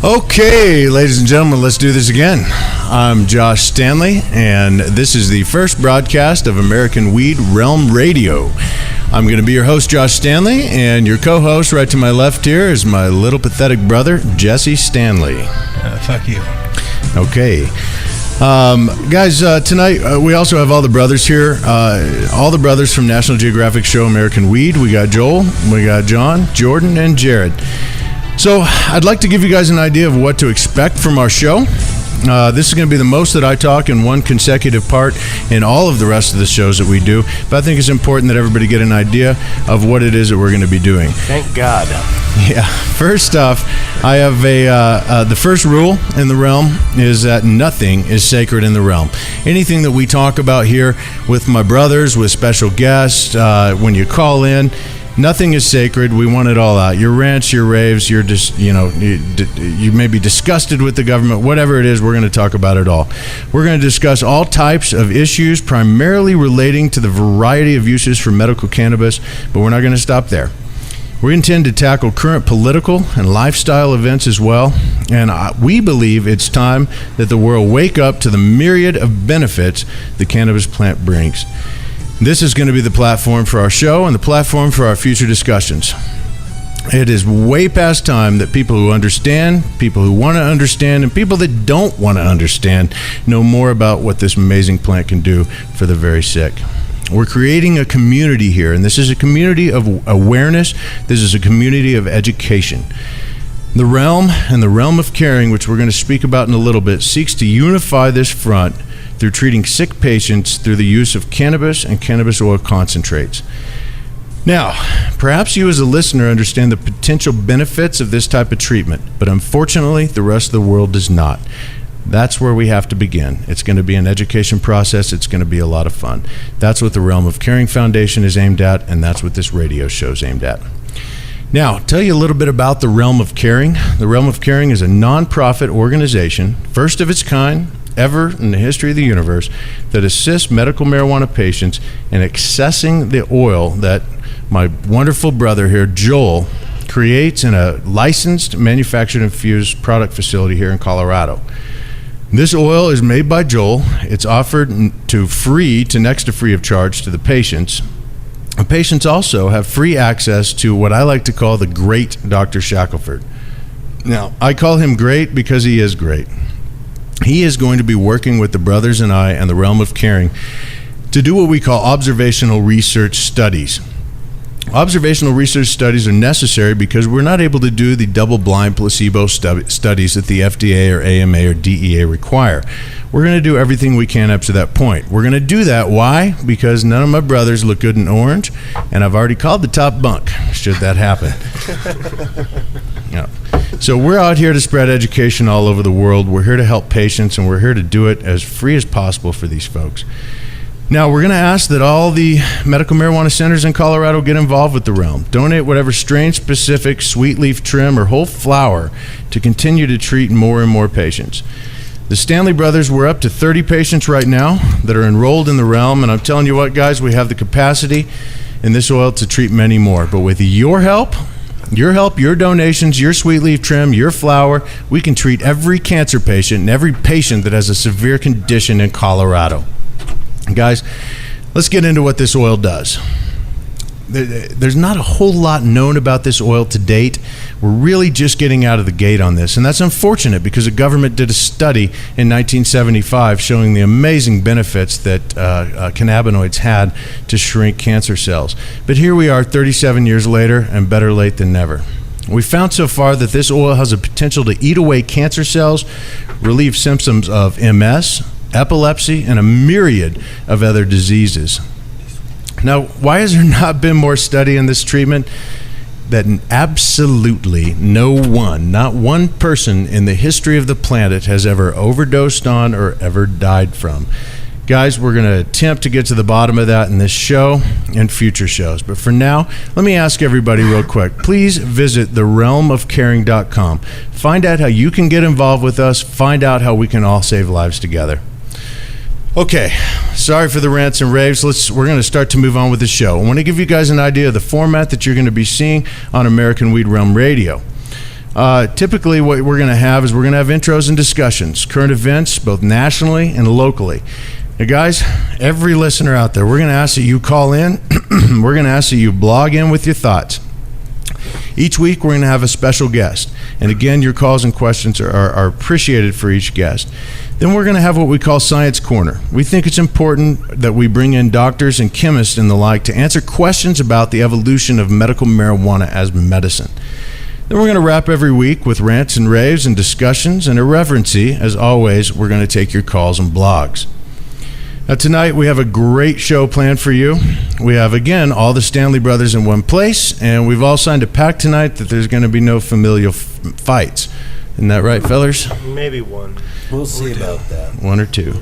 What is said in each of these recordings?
Okay, ladies and gentlemen, let's do this again. I'm Josh Stanley, and this is the first broadcast of American Weed Realm Radio. I'm going to be your host, Josh Stanley, and your co-host right to my left here is my little pathetic brother, Jesse Stanley. Fuck you. Okay. Guys, tonight we also have all the brothers here, all the brothers from National Geographic show American Weed. We got Joel, we got John, Jordan, and Jared. So I'd like to give you guys an idea of what to expect from our show. This is going to be the most that I talk in one consecutive part in all of the rest of the shows that we do. But I think it's important that everybody get an idea of what it is that we're going to be doing. Thank God. Yeah. First off, I have the first rule in the realm is that nothing is sacred in the realm. Anything that we talk about here with my brothers, with special guests, when you call in, nothing is sacred. We want it all out. Your rants, your raves, you may be disgusted with the government, whatever it is, we're going to talk about it all. We're going to discuss all types of issues, primarily relating to the variety of uses for medical cannabis, but we're not going to stop there. We intend to tackle current political and lifestyle events as well, and we believe it's time that the world wake up to the myriad of benefits the cannabis plant brings. This is going to be the platform for our show and the platform for our future discussions. It is way past time that people who understand, people who want to understand, and people that don't want to understand know more about what this amazing plant can do for the very sick. We're creating a community here, and this is a community of awareness. This is a community of education. The realm and the realm of caring, which we're going to speak about in a little bit, seeks to unify this front through treating sick patients through the use of cannabis and cannabis oil concentrates. Now, perhaps you as a listener understand the potential benefits of this type of treatment, but unfortunately, the rest of the world does not. That's where we have to begin. It's going to be an education process. It's going to be a lot of fun. That's what the Realm of Caring Foundation is aimed at, and that's what this radio show is aimed at. Now, tell you a little bit about the Realm of Caring. The Realm of Caring is a nonprofit organization, first of its kind ever in the history of the universe, that assists medical marijuana patients in accessing the oil that my wonderful brother here, Joel, creates in a licensed manufactured infused product facility here in Colorado. This oil is made by Joel. It's offered to next to free of charge to the patients. The patients also have free access to what I like to call the great Dr. Shackelford. Now, I call him great because he is great. He is going to be working with the brothers and I and the Realm of Caring to do what we call observational research studies. Observational research studies are necessary because we're not able to do the double-blind placebo studies that the FDA or AMA or DEA require. We're going to do everything we can up to that point. We're going to do that. Why? Because none of my brothers look good in orange, and I've already called the top bunk, should that happen. Yeah. So we're out here to spread education all over the world. We're here to help patients, and we're here to do it as free as possible for these folks. Now, we're going to ask that all the medical marijuana centers in Colorado get involved with the Realm. Donate whatever strain-specific sweet leaf trim or whole flower to continue to treat more and more patients. The Stanley Brothers, we're up to 30 patients right now that are enrolled in the Realm, and I'm telling you what, guys, we have the capacity in this oil to treat many more. But with your help, your donations, your sweet leaf trim, your flower, we can treat every cancer patient and every patient that has a severe condition in Colorado. Guys, let's get into what this oil does. There's not a whole lot known about this oil to date. We're really just getting out of the gate on this, and that's unfortunate because the government did a study in 1975 showing the amazing benefits that cannabinoids had to shrink cancer cells. But here we are 37 years later, and better late than never. We found so far that this oil has a potential to eat away cancer cells, relieve symptoms of MS, epilepsy, and a myriad of other diseases. Now, why has there not been more study in this treatment? That absolutely no one, not one person in the history of the planet has ever overdosed on or ever died from. Guys, we're going to attempt to get to the bottom of that in this show and future shows. But for now, let me ask everybody real quick. Please visit therealmofcaring.com. Find out how you can get involved with us. Find out how we can all save lives together. Okay, sorry for the rants and raves. We're going to start to move on with the show. I want to give you guys an idea of the format that you're going to be seeing on American Weed Realm Radio. Typically what we're going to have is we're going to have intros and discussions, current events, both nationally and locally. Now, guys, every listener out there, we're going to ask that you call in. We're going to ask that you blog in with your thoughts. Each week, we're going to have a special guest. And again, your calls and questions are appreciated for each guest. Then we're going to have what we call Science Corner. We think it's important that we bring in doctors and chemists and the like to answer questions about the evolution of medical marijuana as medicine. Then we're going to wrap every week with rants and raves and discussions, and irreverency. As always, we're going to take your calls and blogs. Now, tonight we have a great show planned for you. We have, again, all the Stanley Brothers in one place, and we've all signed a pact tonight that there's going to be no familial fights. Isn't that right, fellers? Maybe one. We'll see about that. One or two.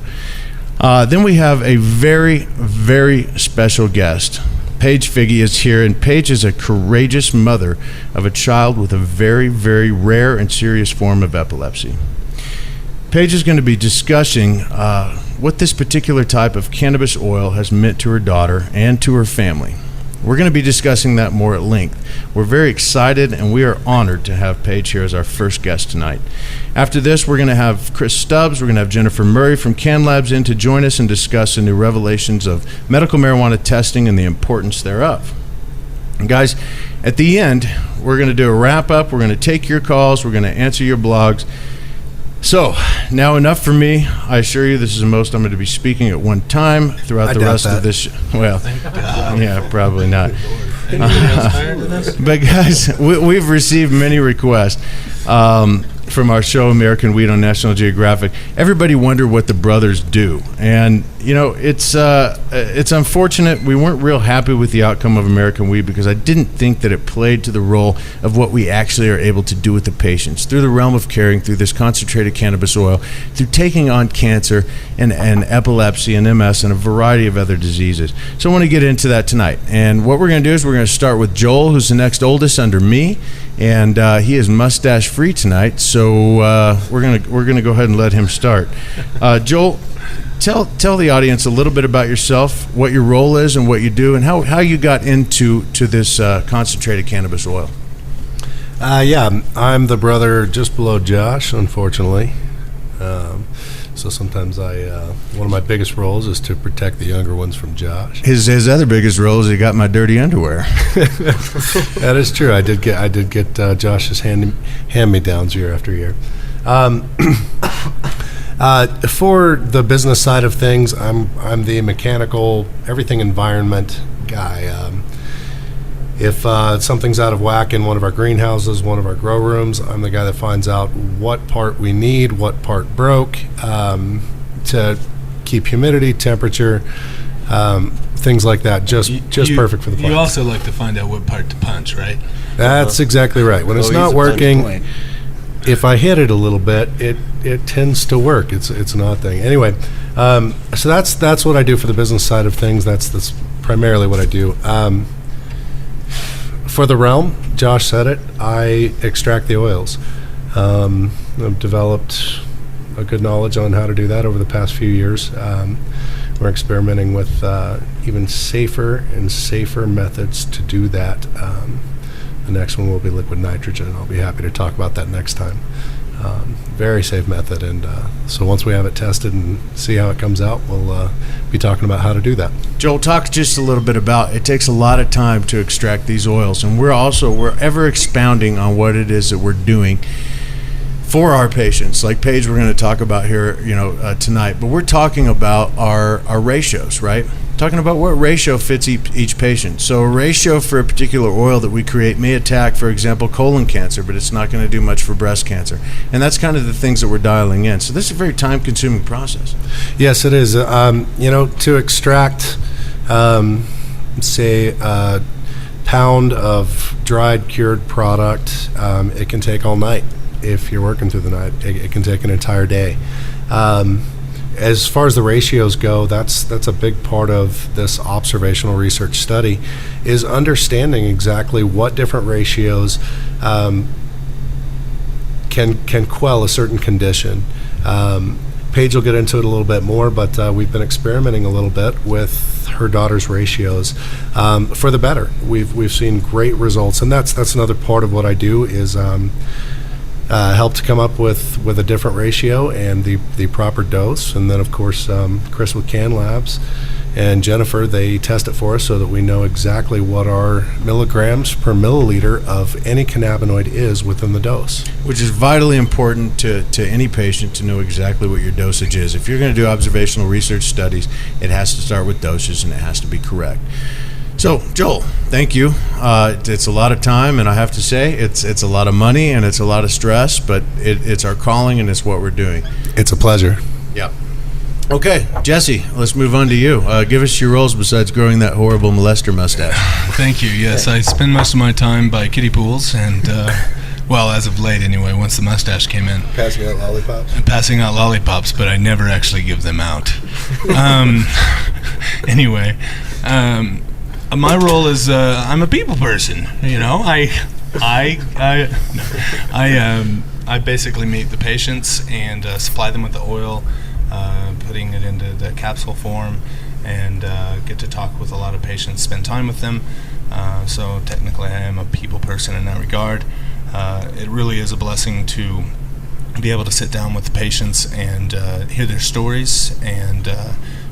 Then we have a very, very special guest. Paige Figi is here, and Paige is a courageous mother of a child with a very, very rare and serious form of epilepsy. Paige is going to be discussing what this particular type of cannabis oil has meant to her daughter and to her family. We're going to be discussing that more at length. We're very excited, and we are honored to have Paige here as our first guest tonight. After this, we're going to have Chris Stubbs, we're going to have Gennifer Murray from Cannlabs in to join us and discuss the new revelations of medical marijuana testing and the importance thereof. And guys, at the end, we're going to do a wrap-up. We're going to take your calls. We're going to answer your blogs. So, now enough for me. I assure you this is the most I'm going to be speaking at one time throughout the rest of this. Well, yeah, probably not. But guys, we've received many requests from our show American Weed on National Geographic. Everybody wondered what the brothers do, and you know it's unfortunate. We weren't real happy with the outcome of American Weed because I didn't think that it played to the role of what we actually are able to do with the patients through the realm of caring through this concentrated cannabis oil, through taking on cancer and epilepsy and MS and a variety of other diseases. So I want to get into that tonight, and what we're going to do is we're going to start with Joel, who's the next oldest under me, and he is mustache free tonight. So we're gonna go ahead and let him start. Joel, tell the audience a little bit about yourself, what your role is, and what you do, and how you got into this concentrated cannabis oil. Yeah, I'm the brother just below Josh, unfortunately. So sometimes one of my biggest roles is to protect the younger ones from Josh. His other biggest role is he got my dirty underwear. That is true. I did get Josh's hand-me-downs year after year. For the business side of things, I'm the mechanical, everything environment guy. If something's out of whack in one of our greenhouses, one of our grow rooms, I'm the guy that finds out what part we need, what part broke, to keep humidity, temperature, things like that, just perfect for the plants. You also like to find out what part to punch, right? That's exactly right. When it's not working, if I hit it a little bit, it tends to work. It's an odd thing. Anyway, so that's what I do for the business side of things. That's primarily what I do. For the realm, Josh said it, I extract the oils. I've developed a good knowledge on how to do that over the past few years. We're experimenting with even safer and safer methods to do that. The next one will be liquid nitrogen. I'll be happy to talk about that next time. Very safe method, and so once we have it tested and see how it comes out, we'll be talking about how to do that. Joel, talk just a little bit about it. Takes a lot of time to extract these oils, and we're ever expounding on what it is that we're doing for our patients. Like Paige, we're going to talk about here, tonight, but we're talking about our ratios, right? Talking about what ratio fits each patient. So a ratio for a particular oil that we create may attack, for example, colon cancer, but it's not going to do much for breast cancer. And that's kind of the things that we're dialing in. So this is a very time-consuming process. Yes, it is. To extract, say, a pound of dried, cured product, it can take all night. If you're working through the night, it can take an entire day. As far as the ratios go, that's a big part of this observational research study, is understanding exactly what different ratios can quell a certain condition. Paige will get into it a little bit more, but we've been experimenting a little bit with her daughter's ratios for the better. We've seen great results, and that's another part of what I do is helped come up with a different ratio and the proper dose. And then, of course, Chris with Cannlabs and Gennifer, they test it for us so that we know exactly what our milligrams per milliliter of any cannabinoid is within the dose. Which is vitally important to any patient to know exactly what your dosage is. If you're going to do observational research studies, it has to start with doses and it has to be correct. So, Joel, thank you. It's a lot of time, and I have to say, it's a lot of money and it's a lot of stress, but it's our calling and it's what we're doing. It's a pleasure. Yeah. Okay, Jesse, let's move on to you. Give us your roles besides growing that horrible molester mustache. Thank you. Yes, I spend most of my time by kiddie pools and, well, as of late anyway, once the mustache came in. Passing out lollipops? Passing out lollipops, but I never actually give them out. Anyway, my role is I'm a people person. You know, I basically meet the patients and supply them with the oil, putting it into the capsule form, and get to talk with a lot of patients, spend time with them. So technically, I am a people person in that regard. It really is a blessing to be able to sit down with the patients and hear their stories and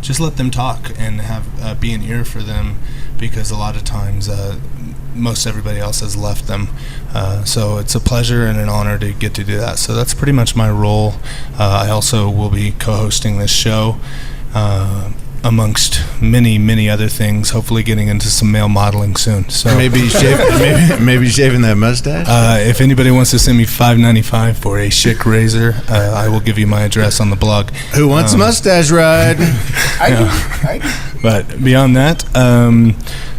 just let them talk and have be an ear for them, because a lot of times most everybody else has left them. So it's a pleasure and an honor to get to do that. So that's pretty much my role. I also will be co-hosting this show, amongst many other things, hopefully getting into some male modeling soon. So maybe shaving that mustache? If anybody wants to send me $5.95 for a chic razor, I will give you my address on the blog. Who wants a mustache ride? I do. But beyond that,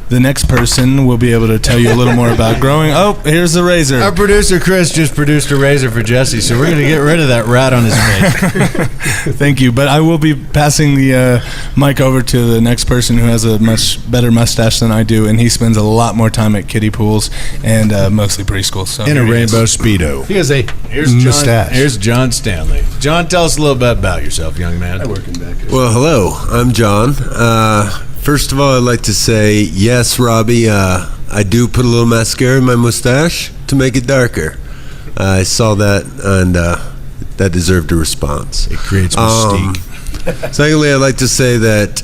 the next person will be able to tell you a little more about growing. Oh, here's the razor. Our producer, Chris, just produced a razor for Jesse, so we're going to get rid of that rat on his face. Thank you. But I will be passing the mic over to the next person who has a much better mustache than I do, and he spends a lot more time at kiddie pools and mostly preschool. So in a rainbow Speedo. He has a mustache. Here's John Stanley. John, tell us a little bit about yourself, young man. I work in back here. Well, hello. I'm John. First of all, I'd like to say, yes, Robbie, I do put a little mascara in my mustache to make it darker. I saw that, and that deserved a response. It creates mystique. Secondly, I'd like to say that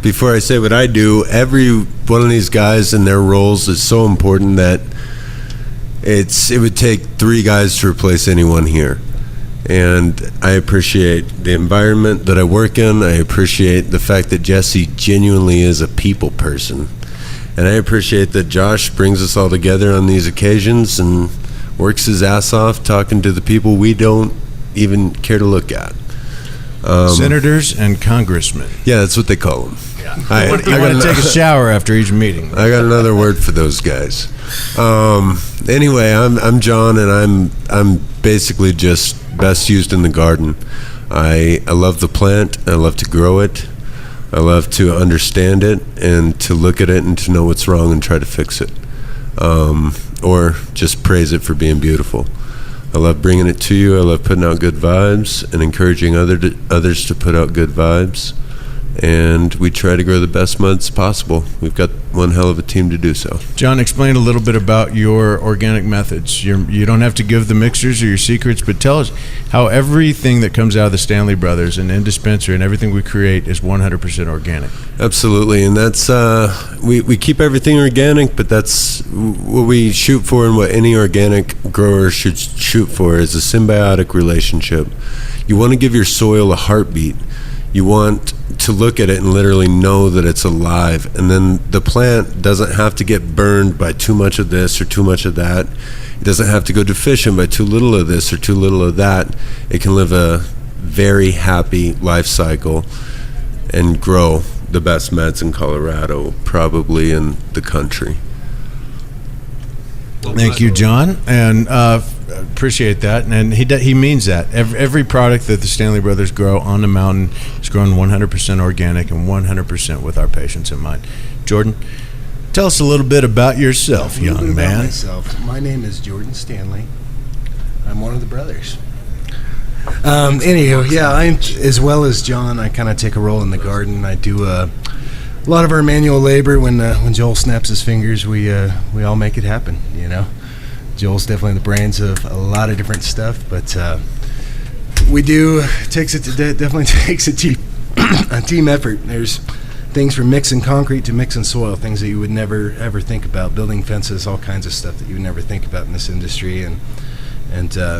before I say what I do, every one of these guys and their roles is so important that it would take 3 guys to replace anyone here. And I appreciate the environment that I work in. I appreciate the fact that Jesse genuinely is a people person. And I appreciate that Josh brings us all together on these occasions and works his ass off talking to the people we don't even care to look at. Senators and congressmen. Yeah, that's what they call them. Yeah. You want to take a shower after each meeting. I got another word for those guys. Anyway, I'm John, and I'm basically just best used in the garden. I love the plant. I love to grow it. I love to understand it and to look at it and to know what's wrong and try to fix it, or just praise it for being beautiful. I love bringing it to you. I love putting out good vibes and encouraging others to put out good vibes. And we try to grow the best muds possible. We've got one hell of a team to do so. John, explain a little bit about your organic methods. You don't have to give the mixtures or your secrets, but tell us how everything that comes out of the Stanley Brothers and in dispenser and everything we create is 100% organic. Absolutely, and that's we keep everything organic, but that's what we shoot for, and what any organic grower should shoot for is a symbiotic relationship. You want to give your soil a heartbeat. You want to look at it and literally know that it's alive, and then the plant doesn't have to get burned by too much of this or too much of that. It doesn't have to go deficient by too little of this or too little of that. It can live a very happy life cycle and grow the best meds in Colorado, probably in the country. Thank you, John, and appreciate that. And he means that. Every product that the Stanley Brothers grow on the mountain is grown 100% organic and 100% with our patients in mind. Jordan, tell us a little bit about yourself, young man. My name is Jordan Stanley. I'm one of the brothers. Anywho, yeah, I'm as well as John. I kind of take a role in the garden. I do a lot of our manual labor. When Joel snaps his fingers, we all make it happen. You know, Joel's definitely the brains of a lot of different stuff, but definitely takes a team effort. There's things from mixing concrete to mixing soil, things that you would never ever think about, building fences, all kinds of stuff that you would never think about in this industry. And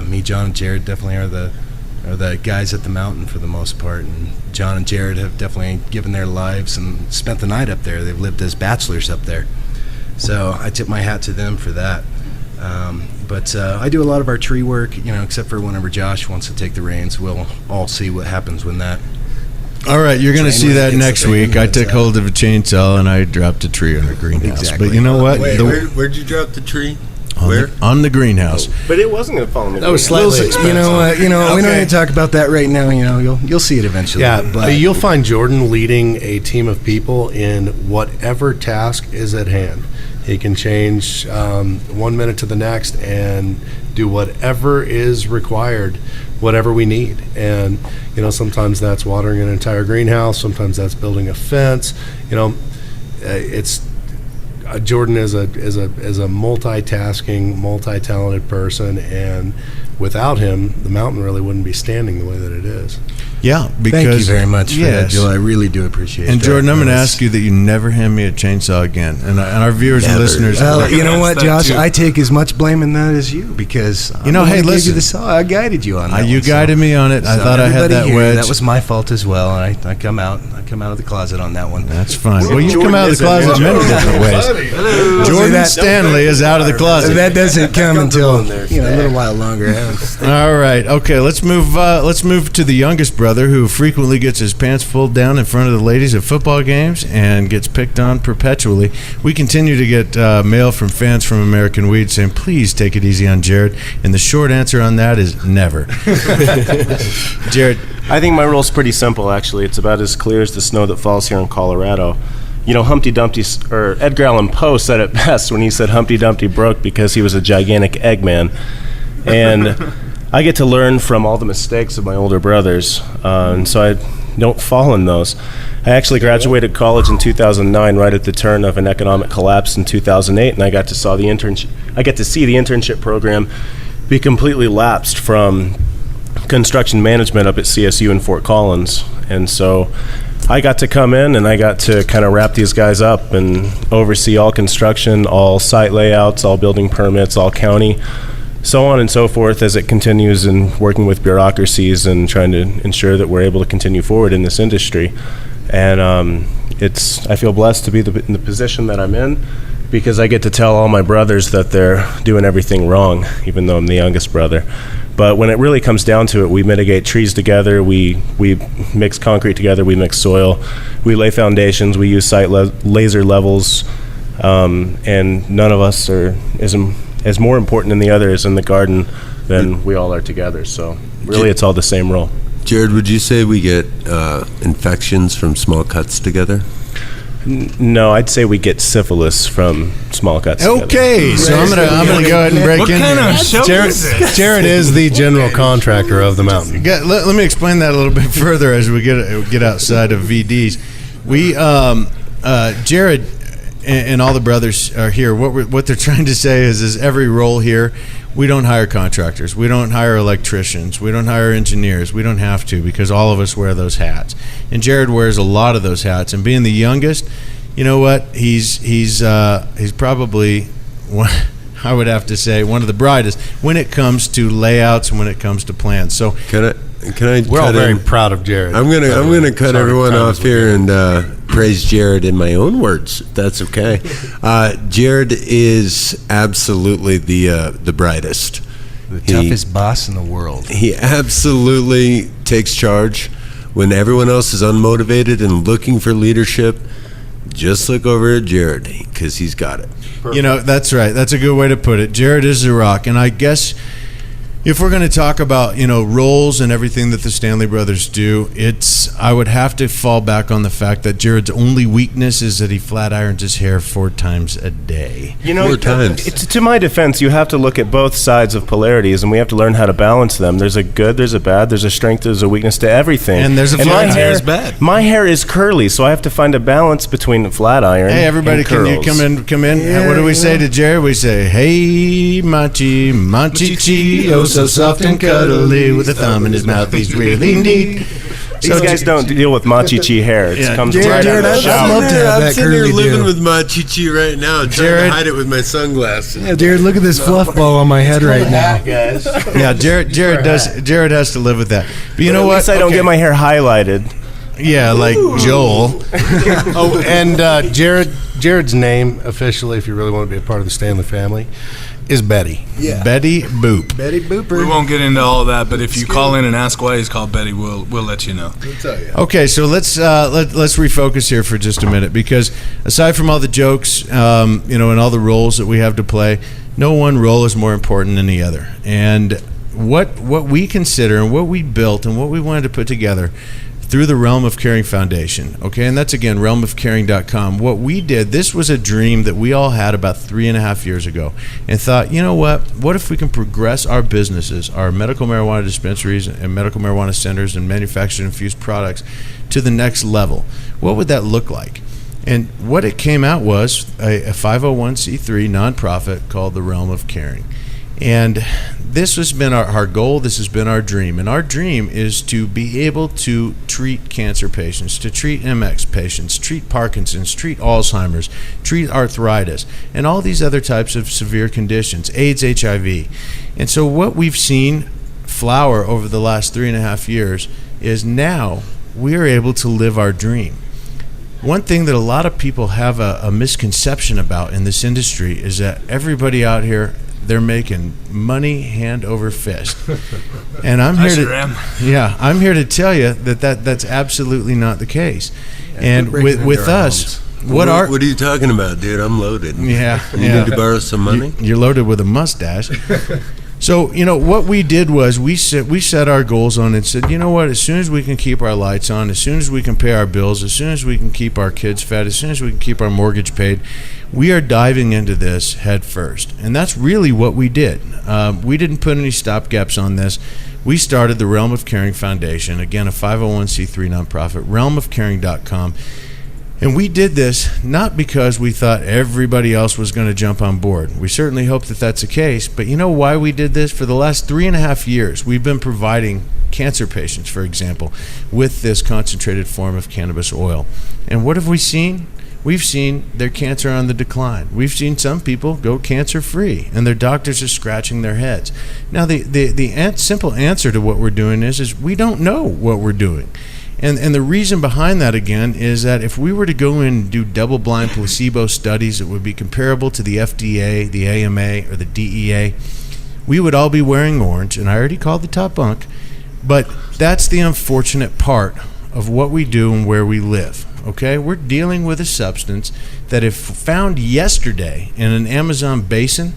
me, John, and Jared definitely are the guys at the mountain for the most part. And John and Jared have definitely given their lives and spent the night up there. They've lived as bachelors up there. So I tip my hat to them for that. But I do a lot of our tree work, except for whenever Josh wants to take the reins. We'll all see what happens when that. All right, you're going to see that next week. I took hold of a chainsaw and I dropped a tree on the greenhouse. Exactly. But you know what? Wait, where'd you drop the tree? On the greenhouse. But it wasn't going to fall in the That was greenhouse. slightly expensive. We don't need to talk about that right now. You'll see it eventually. Yeah, but you'll find Jordan leading a team of people in whatever task is at hand. He can change 1 minute to the next and do whatever is required, whatever we need. And sometimes that's watering an entire greenhouse. Sometimes that's building a fence. It's Jordan is a multitasking, multi-talented person, and without him, the mountain really wouldn't be standing the way that it is. Yeah, because thank you very much for that, Joel. I really do appreciate it. And Jordan, I'm going to ask you that you never hand me a chainsaw again, and our viewers and listeners. Well, you know what, Josh? I take as much blame in that as you, because hey, gave listen, you the saw. I guided you on that. You guided me on it. I thought I had that wedge. That was my fault as well. I come out of the closet on that one. That's fine. Well, you come out of the closet many different ways. Jordan Stanley is out of the closet. That doesn't come until a little while longer. All right. Okay. Let's move to the youngest brother, who frequently gets his pants pulled down in front of the ladies at football games and gets picked on perpetually. We continue to get mail from fans from American Weed saying, please take it easy on Jared. And the short answer on that is never. Jared. I think my rule's pretty simple, actually. It's about as clear as the snow that falls here in Colorado. Humpty Dumpty, or Edgar Allan Poe said it best when he said Humpty Dumpty broke because he was a gigantic Eggman. And I get to learn from all the mistakes of my older brothers, and so I don't fall in those. I actually graduated college in 2009, right at the turn of an economic collapse in 2008, and I got to see the internship program be completely lapsed from construction management up at CSU in Fort Collins. And so I got to come in and I got to kind of wrap these guys up and oversee all construction, all site layouts, all building permits, all county, so on and so forth, as it continues in working with bureaucracies and trying to ensure that we're able to continue forward in this industry. And I feel blessed to be in the position that I'm in, because I get to tell all my brothers that they're doing everything wrong, even though I'm the youngest brother. But when it really comes down to it, we mitigate trees together, we mix concrete together, we mix soil, we lay foundations, we use site laser levels, and none of us are as more important than the others in the garden than we all are together. So really it's all the same role. Jared, would you say we get infections from small cuts together? No, I'd say we get syphilis from small cuts. Okay, so I'm gonna go ahead and break in. Jared is the general contractor of the mountain. Let me explain that a little bit further as we get outside of VDs. We Jared and all the brothers are here. What they're trying to say is every role here, we don't hire contractors, we don't hire electricians, we don't hire engineers. We don't have to, because all of us wear those hats. And Jared wears a lot of those hats. And being the youngest, you know what? He's probably one, I would have to say, one of the brightest when it comes to layouts and when it comes to plans. So Can I? We're all very proud of Jared. I'm gonna cut everyone off here and praise Jared in my own words, if that's okay. Jared is absolutely the brightest, the toughest boss in the world. He absolutely takes charge when everyone else is unmotivated and looking for leadership. Just look over at Jared, because he's got it. Perfect. That's right. That's a good way to put it. Jared is the rock, and I guess If we're going to talk about, roles and everything that the Stanley Brothers do, I would have to fall back on the fact that Jared's only weakness is that he flat irons his hair 4 times a day. 4 times. To my defense, you have to look at both sides of polarities, and we have to learn how to balance them. There's a good, there's a bad, there's a strength, there's a weakness to everything. And there's a my flat hair iron. is bad. My hair is curly, so I have to find a balance between flat iron. Hey, everybody, and can curls. you come in? Yeah, What do we say to Jared? We say, hey, Machi, oh, so soft and cuddly, with a thumb in his mouth, he's really neat. These guys don't deal with machi-chi hair. It comes right out of the I'd shower. love to have I'm that sitting here curly living deal. with my chichi right now, trying Jared- to hide it with my sunglasses. Yeah, Jared, look at this fluff ball on my head right now. Yeah, Jared has to live with that. But you know At what? least I don't Okay. get my hair highlighted. Yeah, like Joel. Oh, and Jared's name officially, if you really want to be a part of the Stanley family, is Betty. Yeah. Betty Boop. Betty We Booper. won't get into all that, but if you call in and ask why he's called Betty, we'll let you know. I'll tell you. Okay, so let's refocus here for just a minute, because aside from all the jokes, and all the roles that we have to play, no one role is more important than the other. And what we consider and what we built and what we wanted to put together through the Realm of Caring Foundation, okay, and that's again realmofcaring.com. What we did, this was a dream that we all had about 3.5 years ago, and thought, you know what if we can progress our businesses, our medical marijuana dispensaries and medical marijuana centers and manufactured infused products to the next level? What would that look like? And what it came out was a 501c3 nonprofit called the Realm of Caring. And this has been our goal. This has been our dream. And our dream is to be able to treat cancer patients, to treat MX patients, treat Parkinson's, treat Alzheimer's, treat arthritis, and all these other types of severe conditions, AIDS, HIV. And so what we've seen flower over the last 3.5 years is now we are able to live our dream. One thing that a lot of people have a misconception about in this industry is that everybody out here, they're making money hand over fist. And I'm here I'm here to tell you that's absolutely not the case. And with us, what are you talking about, dude? I'm loaded. Yeah, You need to borrow some money? You're loaded with a mustache. So, what we did was we set our goals on and said, you know what, as soon as we can keep our lights on, as soon as we can pay our bills, as soon as we can keep our kids fed, as soon as we can keep our mortgage paid, we are diving into this head first. And that's really what we did. We didn't put any stopgaps on this. We started the Realm of Caring Foundation, again, a 501c3 nonprofit, realmofcaring.com. And we did this not because we thought everybody else was going to jump on board. We certainly hope that that's the case. But you know why we did this? For the last 3.5 years, we've been providing cancer patients, for example, with this concentrated form of cannabis oil. And what have we seen? We've seen their cancer on the decline. We've seen some people go cancer-free, and their doctors are scratching their heads. Now, the simple answer to what we're doing is we don't know what we're doing. And the reason behind that, again, is that if we were to go in and do double-blind placebo studies that would be comparable to the FDA, the AMA, or the DEA, we would all be wearing orange, and I already called the top bunk, but that's the unfortunate part of what we do and where we live, okay? We're dealing with a substance that if found yesterday in an Amazon basin,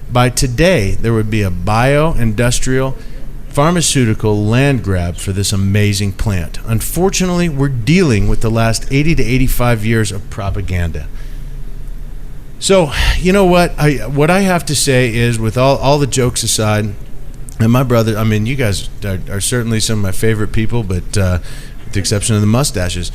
by today there would be a bio-industrial pharmaceutical land grab for this amazing plant. Unfortunately, we're dealing with the last 80 to 85 years of propaganda. So, you know what? What I have to say is, with all the jokes aside, and my brother, I mean, you guys are certainly some of my favorite people, but with the exception of the mustaches,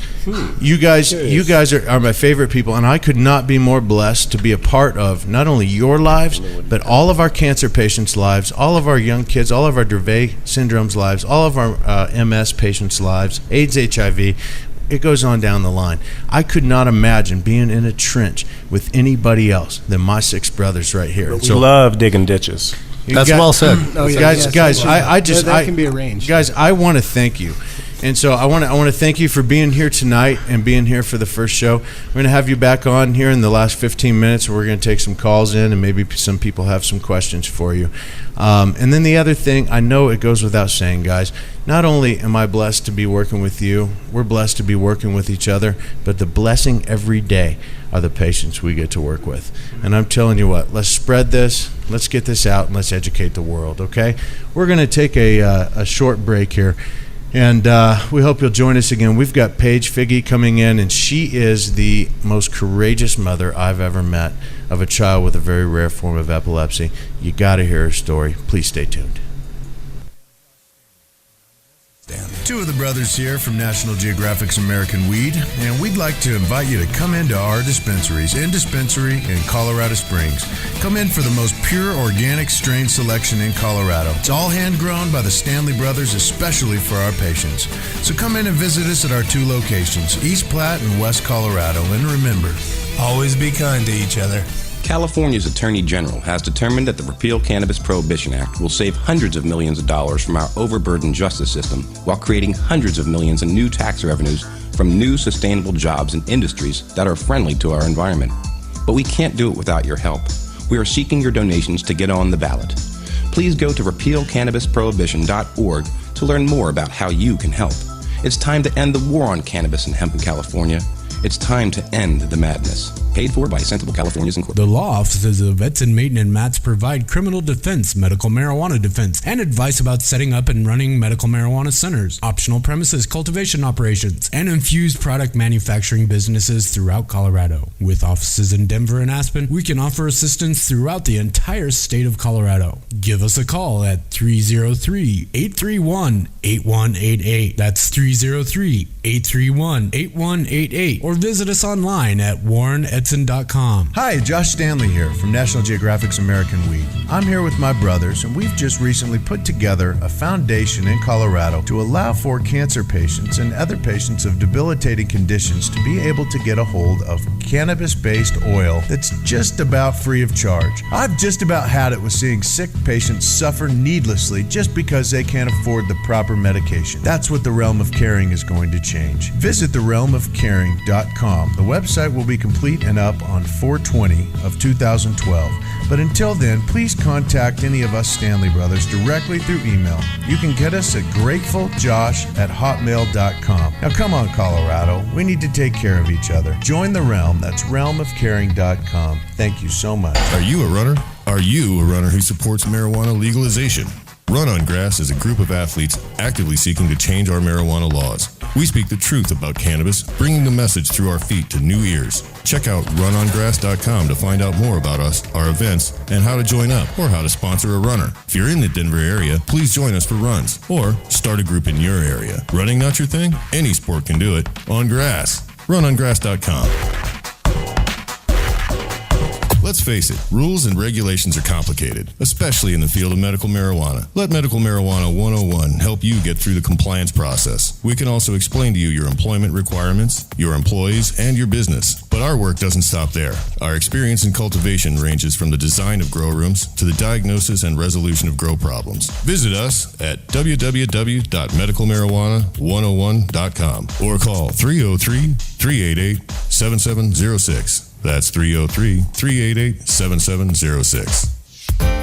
you guys are my favorite people, and I could not be more blessed to be a part of not only your lives, but all of our cancer patients' lives, all of our young kids, all of our Dravet syndrome's lives, all of our MS patients' lives, AIDS, HIV. It goes on down the line. I could not imagine being in a trench with anybody else than my 6 brothers right here. We love digging ditches. That's well said. Oh, yeah, guys, that can be arranged. Guys, I want to thank you. And so I want to thank you for being here tonight and being here for the first show. We're going to have you back on here in the last 15 minutes. We're going to take some calls in, and maybe some people have some questions for you. And then the other thing, I know it goes without saying, guys, not only am I blessed to be working with you, we're blessed to be working with each other, but the blessing every day are the patients we get to work with. And I'm telling you what, let's spread this, let's get this out, and let's educate the world, okay? We're going to take a short break here, and we hope you'll join us again. We've got Paige Figi coming in, and she is the most courageous mother I've ever met of a child with a very rare form of epilepsy. You got to hear her story. Please stay tuned. Two of the brothers here from National Geographic's American Weed, and we'd like to invite you to come into our dispensaries in Colorado Springs. Come in for the most pure organic strain selection in Colorado. It's all hand-grown by the Stanley Brothers, especially for our patients. So come in and visit us at our two locations, East Platte and West Colorado. And remember, Always be kind to each other. California's Attorney General has determined that the Repeal Cannabis Prohibition Act will save hundreds of millions of dollars from our overburdened justice system while creating hundreds of millions in new tax revenues from new sustainable jobs and industries that are friendly to our environment. But we can't do it without your help. We are seeking your donations to get on the ballot. Please go to repealcannabisprohibition.org to learn more about how you can help. It's time to end the war on cannabis and hemp in California. It's time to end the madness. Paid for by Sensible Californians Incorporated. The law offices of Edson, Maton, and Matz provide criminal defense, medical marijuana defense, and advice about setting up and running medical marijuana centers, optional premises cultivation operations, and infused product manufacturing businesses throughout Colorado. With offices in Denver and Aspen, we can offer assistance throughout the entire state of Colorado. Give us a call at 303-831-8188. That's 303-831-8188. Or visit us online at warrenedson.com. Hi, Josh Stanley here from National Geographic's American Weed. I'm here with my brothers, and we've just recently put together a foundation in Colorado to allow for cancer patients and other patients of debilitating conditions to be able to get a hold of cannabis-based oil that's just about free of charge. I've just about had it with seeing sick patients suffer needlessly just because they can't afford the proper medication. That's what the Realm of Caring is going to change. Visit therealmofcaring.com. The website will be complete and up on 4/20 of 2012. But until then, please contact any of us Stanley Brothers directly through email. You can get us at gratefuljosh@hotmail.com. Now come on, Colorado. We need to take care of each other. Join the Realm. That's realmofcaring.com. Thank you so much. Are you a runner? Are you a runner who supports marijuana legalization? Run on Grass is a group of athletes actively seeking to change our marijuana laws. We speak the truth about cannabis, bringing the message through our feet to new ears. Check out runongrass.com to find out more about us, our events, and how to join up or how to sponsor a runner. If you're in the Denver area, please join us for runs or start a group in your area. Running not your thing? Any sport can do it. On grass. Runongrass.com. Let's face it, rules and regulations are complicated, especially in the field of medical marijuana. Let Medical Marijuana 101 help you get through the compliance process. We can also explain to you your employment requirements, your employees, and your business. But our work doesn't stop there. Our experience in cultivation ranges from the design of grow rooms to the diagnosis and resolution of grow problems. Visit us at www.medicalmarijuana101.com or call 303-388-7706. That's 303-388-7706.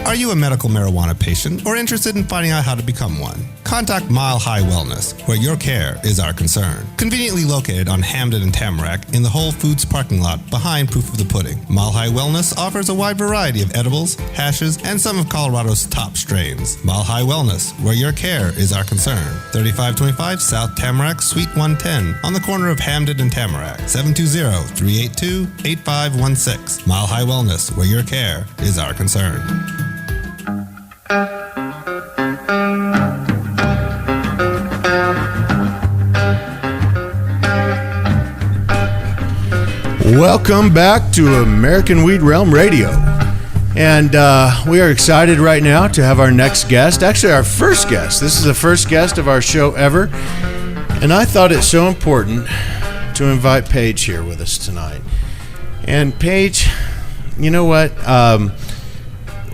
Are you a medical marijuana patient or interested in finding out how to become one? Contact Mile High Wellness, where your care is our concern. Conveniently located on Hamden and Tamarack in the Whole Foods parking lot behind Proof of the Pudding. Mile High Wellness offers a wide variety of edibles, hashes, and some of Colorado's top strains. Mile High Wellness, where your care is our concern. 3525 South Tamarack, Suite 110, on the corner of Hamden and Tamarack. 720-382-8516. Mile High Wellness, where your care is our concern. Welcome back to American Weed Realm Radio. And we are excited right now to have our next guest, actually our first guest. This is the first guest of our show ever. And I thought it so important to invite Paige here with us tonight. And Paige, you know what?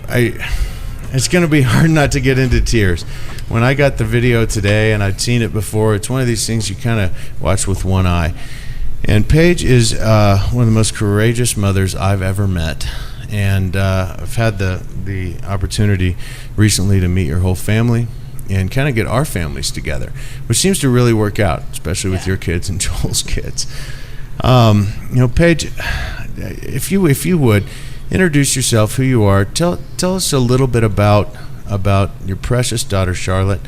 It's going to be hard not to get into tears. When I got the video today, and I'd seen it before, it's one of these things you kind of watch with one eye. And Paige is one of the most courageous mothers I've ever met. And I've had the opportunity recently to meet your whole family and kind of get our families together, which seems to really work out, especially with your kids and Joel's kids. Paige, if you would introduce yourself, who you are, tell us a little bit about your precious daughter Charlotte,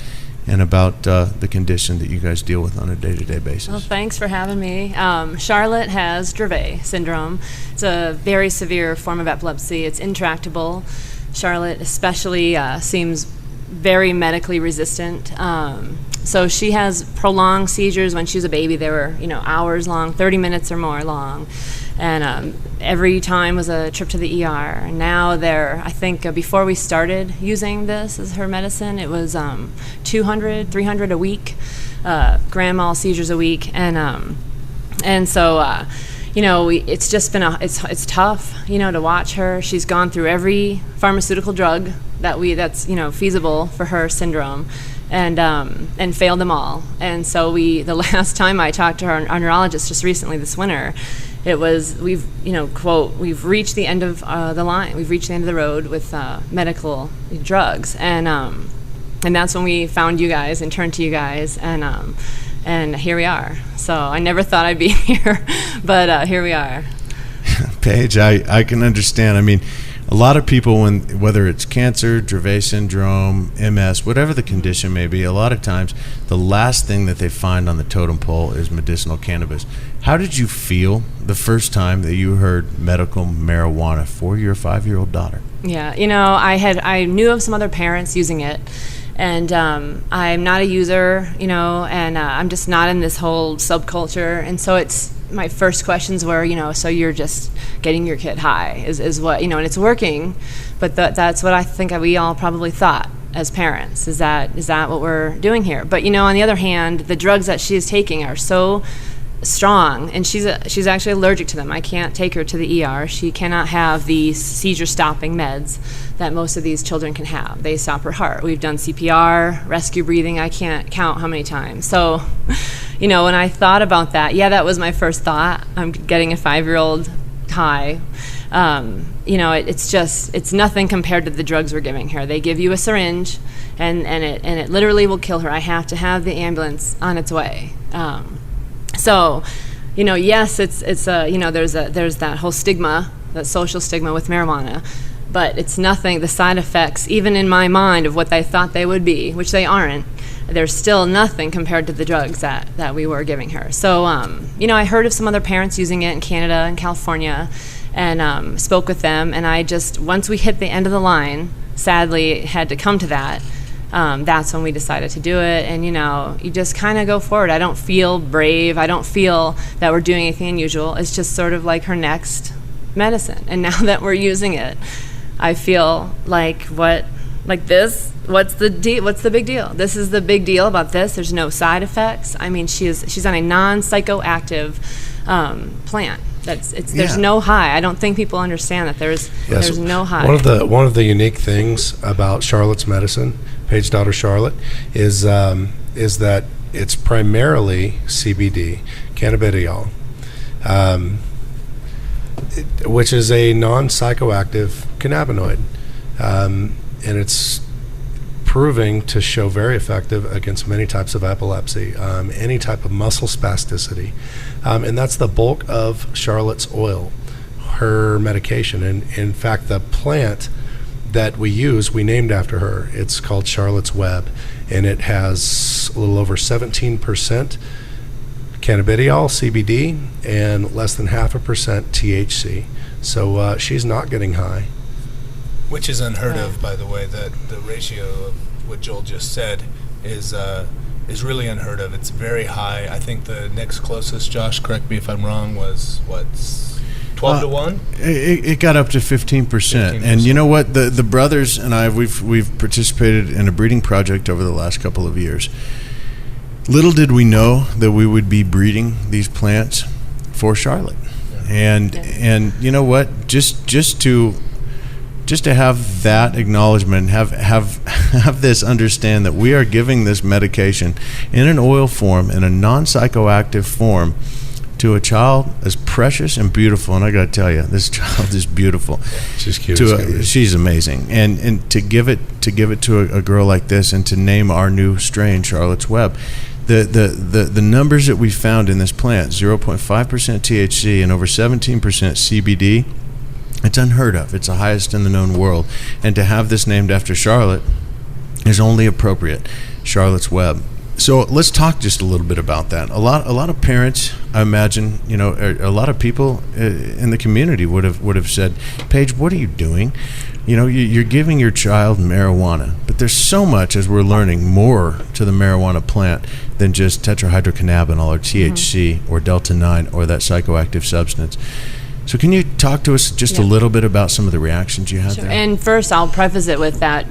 and about the condition that you guys deal with on a day-to-day basis. Well, thanks for having me. Charlotte has Dravet syndrome. It's a very severe form of epilepsy. It's intractable. Charlotte especially seems very medically resistant. So she has prolonged seizures. When she was a baby, they were hours long, 30 minutes or more long. And every time was a trip to the ER. And now I think before we started using this as her medicine, it was 200, 300 a week, grand mal seizures a week. And so, it's just been it's tough, to watch her. She's gone through every pharmaceutical drug that's feasible for her syndrome, and failed them all. And so the last time I talked to our neurologist just recently this winter, it was we've reached the end of the line. We've reached the end of the road with medical drugs, and that's when we found you guys and turned to you guys, and here we are. So I never thought I'd be here, but here we are. Paige, I can understand. I mean, a lot of people, whether it's cancer, Dravet syndrome, MS, whatever the condition may be, a lot of times the last thing that they find on the totem pole is medicinal cannabis. How did you feel the first time that you heard medical marijuana for your 5-year-old daughter? Yeah, I knew of some other parents using it, and I'm not a user, and I'm just not in this whole subculture, and so my first questions were, so you're just getting your kid high is what, and it's working, but that's what I think we all probably thought as parents, is that what we're doing here? But, on the other hand, the drugs that she is taking are so strong, and she's actually allergic to them. I can't take her to the ER. She cannot have the seizure-stopping meds that most of these children can have. They stop her heart. We've done CPR, rescue breathing. I can't count how many times. So, when I thought about that, that was my first thought. I'm getting a 5-year-old high. It's nothing compared to the drugs we're giving her. They give you a syringe, and it literally will kill her. I have to have the ambulance on its way. So, yes, it's there's that whole stigma, that social stigma with marijuana, but it's nothing. The side effects, even in my mind, of what they thought they would be, which they aren't, there's still nothing compared to the drugs that we were giving her. So, I heard of some other parents using it in Canada and California, and spoke with them, and once we hit the end of the line, sadly, it had to come to that. That's when we decided to do it, and you just kind of go forward. I don't feel brave. I don't feel that we're doing anything unusual. It's just sort of like her next medicine, and now that we're using it, I feel like this. What's the big deal? This is the big deal about this. There's no side effects. I mean, she's on a non-psychoactive plant. There's no high. I don't think people understand that there's no high. One of the unique things about Charlotte's medicine, Paige's daughter Charlotte, is that it's primarily CBD, cannabidiol, which is a non-psychoactive cannabinoid, and it's proving to show very effective against many types of epilepsy, any type of muscle spasticity, and that's the bulk of Charlotte's oil, her medication. And in fact, the plant that we use, we named after her. It's called Charlotte's Web, and it has a little over 17% cannabidiol, CBD, and less than 0.5% THC. So she's not getting high. Which is unheard of, by the way. The ratio of what Joel just said is really unheard of. It's very high. I think the next closest, Josh, correct me if I'm wrong, was 12 to 1? It got up to 15%. And you know what? The brothers and I, we've participated in a breeding project over the last couple of years. Little did we know that we would be breeding these plants for Charlotte. And you know what? Just to have that acknowledgement, have this understand that we are giving this medication in an oil form, in a non-psychoactive form, to a child as precious and beautiful. And I got to tell you, this child is beautiful. She's cute. She's amazing. And to give it to a girl like this, and to name our new strain Charlotte's Web, The numbers that we found in this plant, 0.5% THC and over 17% CBD, it's unheard of. It's the highest in the known world. And to have this named after Charlotte is only appropriate. Charlotte's Web. So let's talk just a little bit about that. A lot of parents, I imagine, a lot of people in the community would have said, Paige, what are you doing? You're giving your child marijuana, but there's so much, as we're learning, more to the marijuana plant than just tetrahydrocannabinol or THC or Delta-9 or that psychoactive substance. So can you talk to us just a little bit about some of the reactions you had there? And first, I'll preface it with that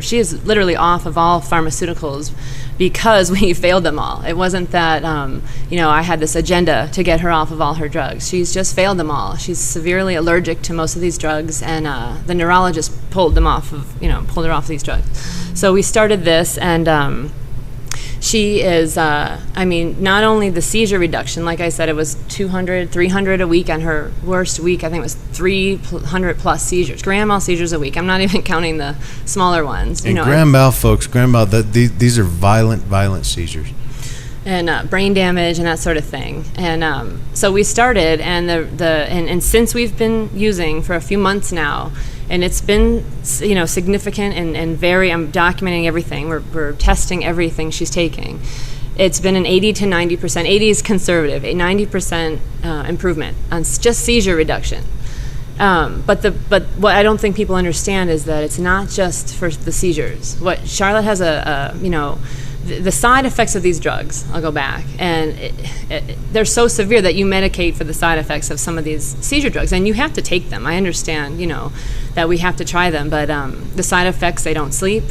she is literally off of all pharmaceuticals because we failed them all. It wasn't that, I had this agenda to get her off of all her drugs. She's just failed them all. She's severely allergic to most of these drugs, and the neurologist pulled her off these drugs. So we started this, and she is, not only the seizure reduction, like I said, it was 200, 300 a week on her worst week. I think it was 300 plus seizures, grand mal seizures a week. I'm not even counting the smaller ones. And grand mal, folks, these are violent seizures. And brain damage and that sort of thing. And so we started, and and since we've been using for a few months now, and it's been, significant and very, I'm documenting everything. We're testing everything she's taking. It's been an 80 to 90%, 80 is conservative, a 90% improvement on just seizure reduction. But what I don't think people understand is that it's not just for the seizures. What Charlotte has the side effects of these drugs, I'll go back, and they're so severe that you medicate for the side effects of some of these seizure drugs, and you have to take them. I understand, that we have to try them, but the side effects, they don't sleep,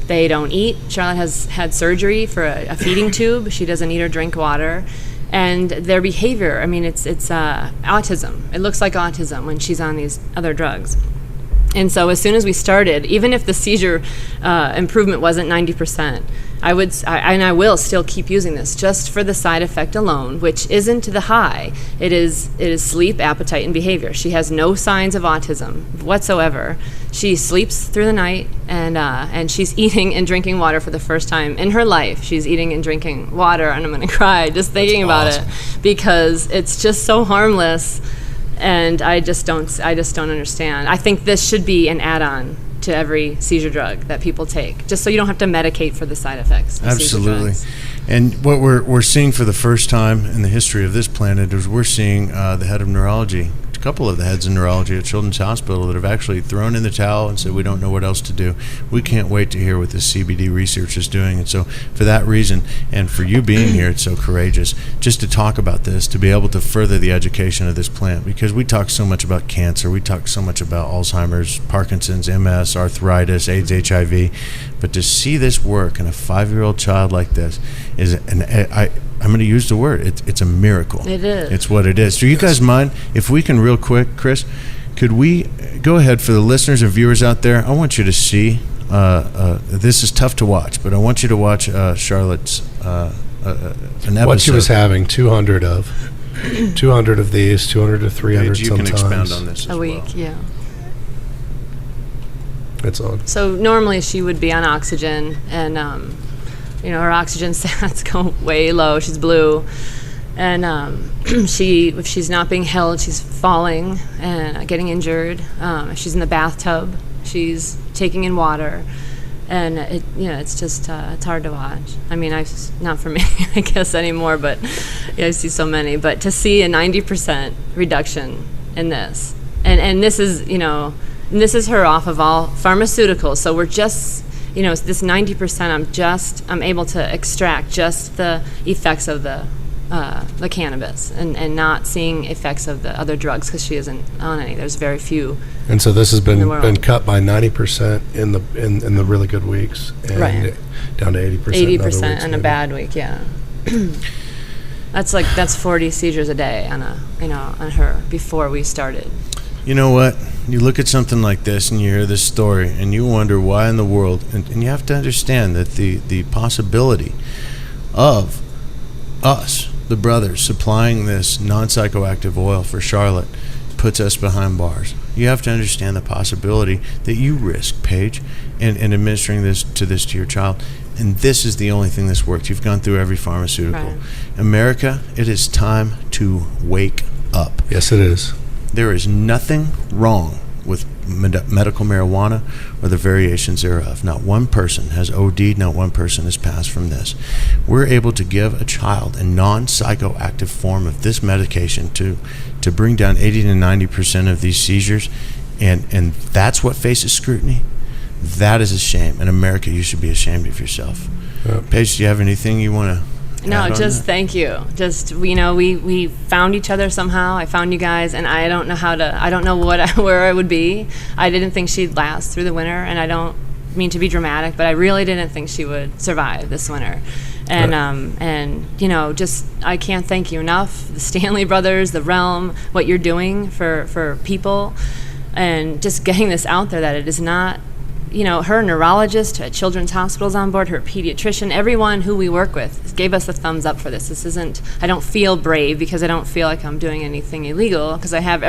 they don't eat. Charlotte has had surgery for a feeding tube. She doesn't eat or drink water. And their behavior, it's autism. It looks like autism when she's on these other drugs. And so as soon as we started, even if the seizure improvement wasn't 90%, I will still keep using this just for the side effect alone, which isn't the high. It is sleep, appetite, and behavior. She has no signs of autism whatsoever. She sleeps through the night, and she's eating and drinking water for the first time in her life. She's eating and drinking water, and I'm going to cry just thinking about it because it's just so harmless. And I just don't understand. I think this should be an add-on to every seizure drug that people take, just so you don't have to medicate for the side effects of Absolutely. seizure drugs. And what we're seeing for the first time in the history of this planet is we're seeing the head of neurology, a couple of the heads of neurology at Children's Hospital that have actually thrown in the towel and said we don't know what else to do. We can't wait to hear what this CBD research is doing. And so for that reason, and for you being here, it's so courageous just to talk about this, to be able to further the education of this plant, because we talk so much about cancer, we talk so much about Alzheimer's, Parkinson's, MS, arthritis, AIDS, HIV, but to see this work in a 5-year-old child like this is I'm going to use the word. It's a miracle. It is. It's what it is. Do you guys mind if we can real quick, Chris, could we go ahead for the listeners and viewers out there? I want you to see, this is tough to watch, but I want you to watch Charlotte's an episode. What she was having 200 of. 200 of these, 200 to 300 Paige, you sometimes. can expound on this A week, yeah. It's on. So normally she would be on oxygen, and her oxygen stats go way low. She's blue, and if she's not being held, she's falling and getting injured. If she's in the bathtub, she's taking in water, and it's just it's hard to watch. Not for me, I guess anymore, but I see so many. But to see a 90% reduction in this, and this is this is her off of all pharmaceuticals. So we're just this 90%. I'm able to extract just the effects of the cannabis, and not seeing effects of the other drugs because she isn't on any. There's very few. And so this has been cut by 90% in the really good weeks, and right. down to 80%. 80% in a bad week, yeah. That's 40 seizures a day on her before we started. You know what? You look at something like this and you hear this story and you wonder why in the world, and you have to understand that the possibility of us, the brothers, supplying this non-psychoactive oil for Charlotte puts us behind bars. You have to understand the possibility that you risk, Paige, in administering this to your child. and this is the only thing that's worked. You've gone through every pharmaceutical. Right. America, it is time to wake up. Yes, it is. There is nothing wrong with medical marijuana or the variations thereof. Not one person has OD'd, not one person has passed from this. We're able to give a child a non-psychoactive form of this medication to bring down 80 to 90% of these seizures, and that's what faces scrutiny. That is a shame. In America, you should be ashamed of yourself. Yep. Paige, do you have anything you want to No, just thank you. Just, we found each other somehow. I found you guys, and I don't know where I would be. I didn't think she'd last through the winter, and I don't mean to be dramatic, but I really didn't think she would survive this winter. And just I can't thank you enough. The Stanley Brothers, the Realm, what you're doing for people, and just getting this out there that it is not. Her neurologist at Children's Hospital's on board, her pediatrician, everyone who we work with gave us a thumbs up for this. This isn't, I don't feel brave because I don't feel like I'm doing anything illegal because I have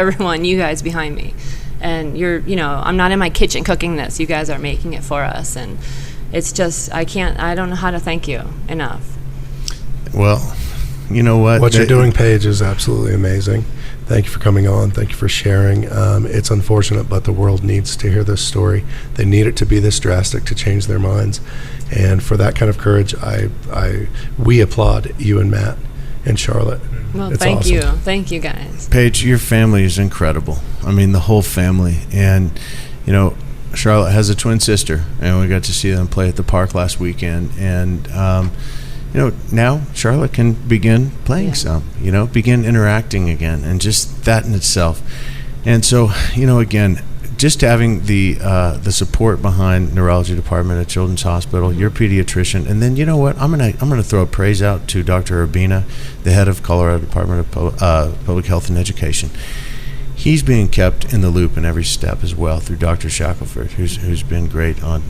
you guys behind me. And I'm not in my kitchen cooking this. You guys are making it for us. And it's just, I don't know how to thank you enough. Well, you know what? What you're doing, Paige, is absolutely amazing. Thank you for coming on. Thank you for sharing. It's unfortunate, but the world needs to hear this story. They need it to be this drastic to change their minds. And for that kind of courage, we applaud you and Matt and Charlotte. Well, it's thank awesome. you. Thank you, guys. Paige, your family is incredible. I mean, the whole family. And, Charlotte has a twin sister, and we got to see them play at the park last weekend. And, now Charlotte can begin playing some, begin interacting again, and just that in itself. And so, again, just having the support behind neurology department at Children's Hospital, your pediatrician, and then you know what? I'm gonna throw a praise out to Dr. Urbina, the head of Colorado Department of Public Health and Education. He's being kept in the loop in every step as well through Dr. Shackelford, who's been great on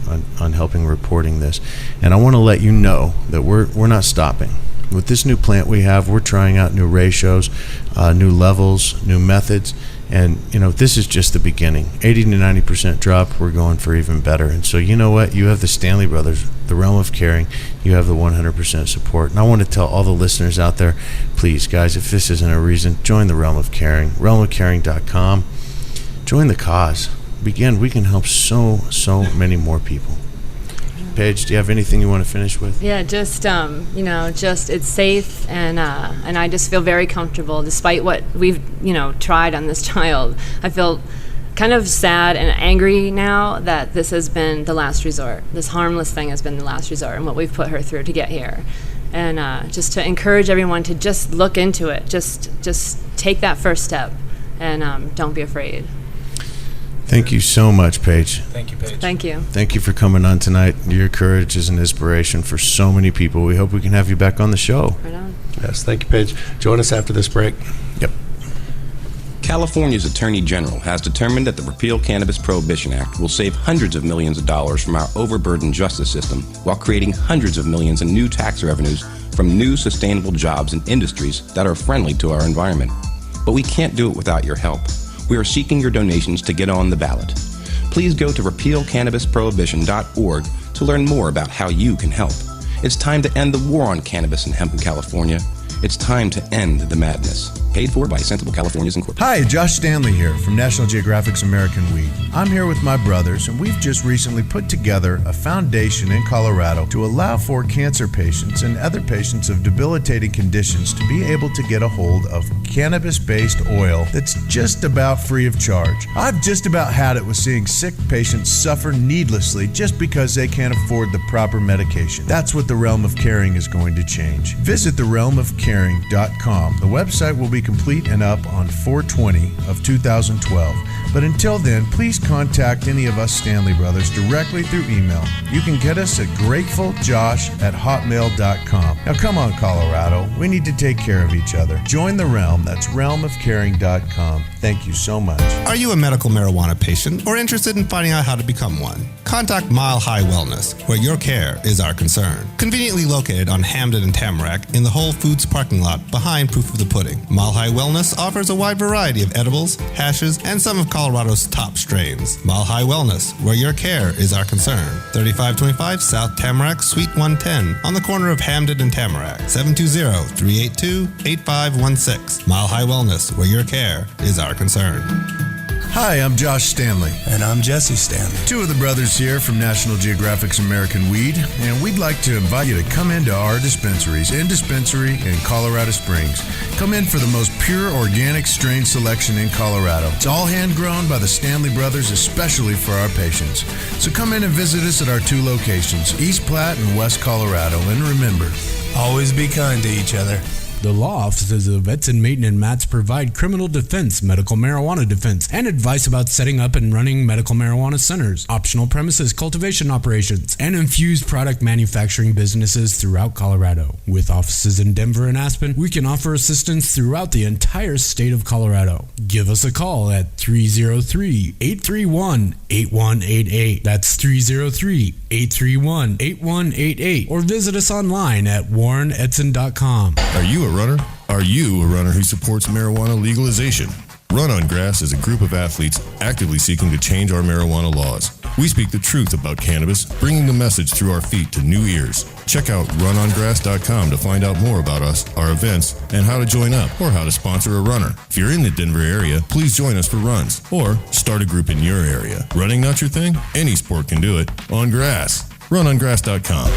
helping reporting this. And I want to let you know that we're not stopping. With this new plant we have, we're trying out new ratios, new levels, new methods, and this is just the beginning. 80 to 90% drop, we're going for even better. And so you know what? You have the Stanley Brothers, the Realm of Caring, you have the 100% support. And I want to tell all the listeners out there, please, guys, if this isn't a reason, join the Realm of Caring, realmofcaring.com. Join the cause. Begin. We can help so many more people. Paige, do you have anything you want to finish with? Yeah, just it's safe, and I just feel very comfortable despite what we've tried on this child. I feel kind of sad and angry now that this has been the last resort. This harmless thing has been the last resort, and what we've put her through to get here. And just to encourage everyone to just look into it, just take that first step, and don't be afraid. Thank you so much, Paige. Thank you, Paige. Thank you. Thank you for coming on tonight. Your courage is an inspiration for so many people. We hope we can have you back on the show. Right on. Yes, thank you, Paige. Join us after this break. Yep. California's Attorney General has determined that the Repeal Cannabis Prohibition Act will save hundreds of millions of dollars from our overburdened justice system while creating hundreds of millions in new tax revenues from new sustainable jobs and industries that are friendly to our environment. But we can't do it without your help. We are seeking your donations to get on the ballot. Please go to repealcannabisprohibition.org to learn more about how you can help. It's time to end the war on cannabis and hemp in California. It's time to end the madness. Paid for by Sensible Californians Incorporated. Hi, Josh Stanley here from National Geographic's American Weed. I'm here with my brothers, and we've just recently put together a foundation in Colorado to allow for cancer patients and other patients of debilitating conditions to be able to get a hold of cannabis-based oil that's just about free of charge. I've just about had it with seeing sick patients suffer needlessly just because they can't afford the proper medication. That's what the Realm of Caring is going to change. Visit therealmofcaring.com. The website will be complete and up on 4/20 of 2012. But until then, please contact any of us Stanley Brothers directly through email. You can get us at gratefuljosh@hotmail.com. Now come on, Colorado. We need to take care of each other. Join the Realm. That's realmofcaring.com. Thank you so much. Are you a medical marijuana patient or interested in finding out how to become one? Contact Mile High Wellness, where your care is our concern. Conveniently located on Hamden and Tamarack in the Whole Foods parking lot behind Proof of the Pudding. Mile High Wellness offers a wide variety of edibles, hashes, and some of Colorado's Colorado's top strains. Mile High Wellness, where your care is our concern. 3525 South Tamarack, Suite 110, on the corner of Hamden and Tamarack. 720-382-8516. Mile High Wellness, where your care is our concern. Hi, I'm Josh Stanley. And I'm Jesse Stanley. Two of the brothers here from National Geographic's American Weed, and we'd like to invite you to come into our dispensaries in Colorado Springs. Come in for the most pure organic strain selection in Colorado. It's all hand grown by the Stanley Brothers, especially for our patients. So come in and visit us at our two locations, East Platte and West Colorado. And remember, always be kind to each other. The law offices of Edson, Mayton, and Matz provide criminal defense, medical marijuana defense, and advice about setting up and running medical marijuana centers, optional premises cultivation operations, and infused product manufacturing businesses throughout Colorado. With offices in Denver and Aspen, we can offer assistance throughout the entire state of Colorado. Give us a call at 303-831-8188. That's 303-831-8188. Or visit us online at warrenedson.com. Are you a runner? Are you a runner who supports marijuana legalization? Run on Grass is a group of athletes actively seeking to change our marijuana laws. We speak the truth about cannabis, bringing the message through our feet to new ears. Check out runongrass.com to find out more about us, our events, and how to join up or how to sponsor a runner. If you're in the Denver area, please join us for runs or start a group in your area. Running not your thing? Any sport can do it. On grass. Runongrass.com.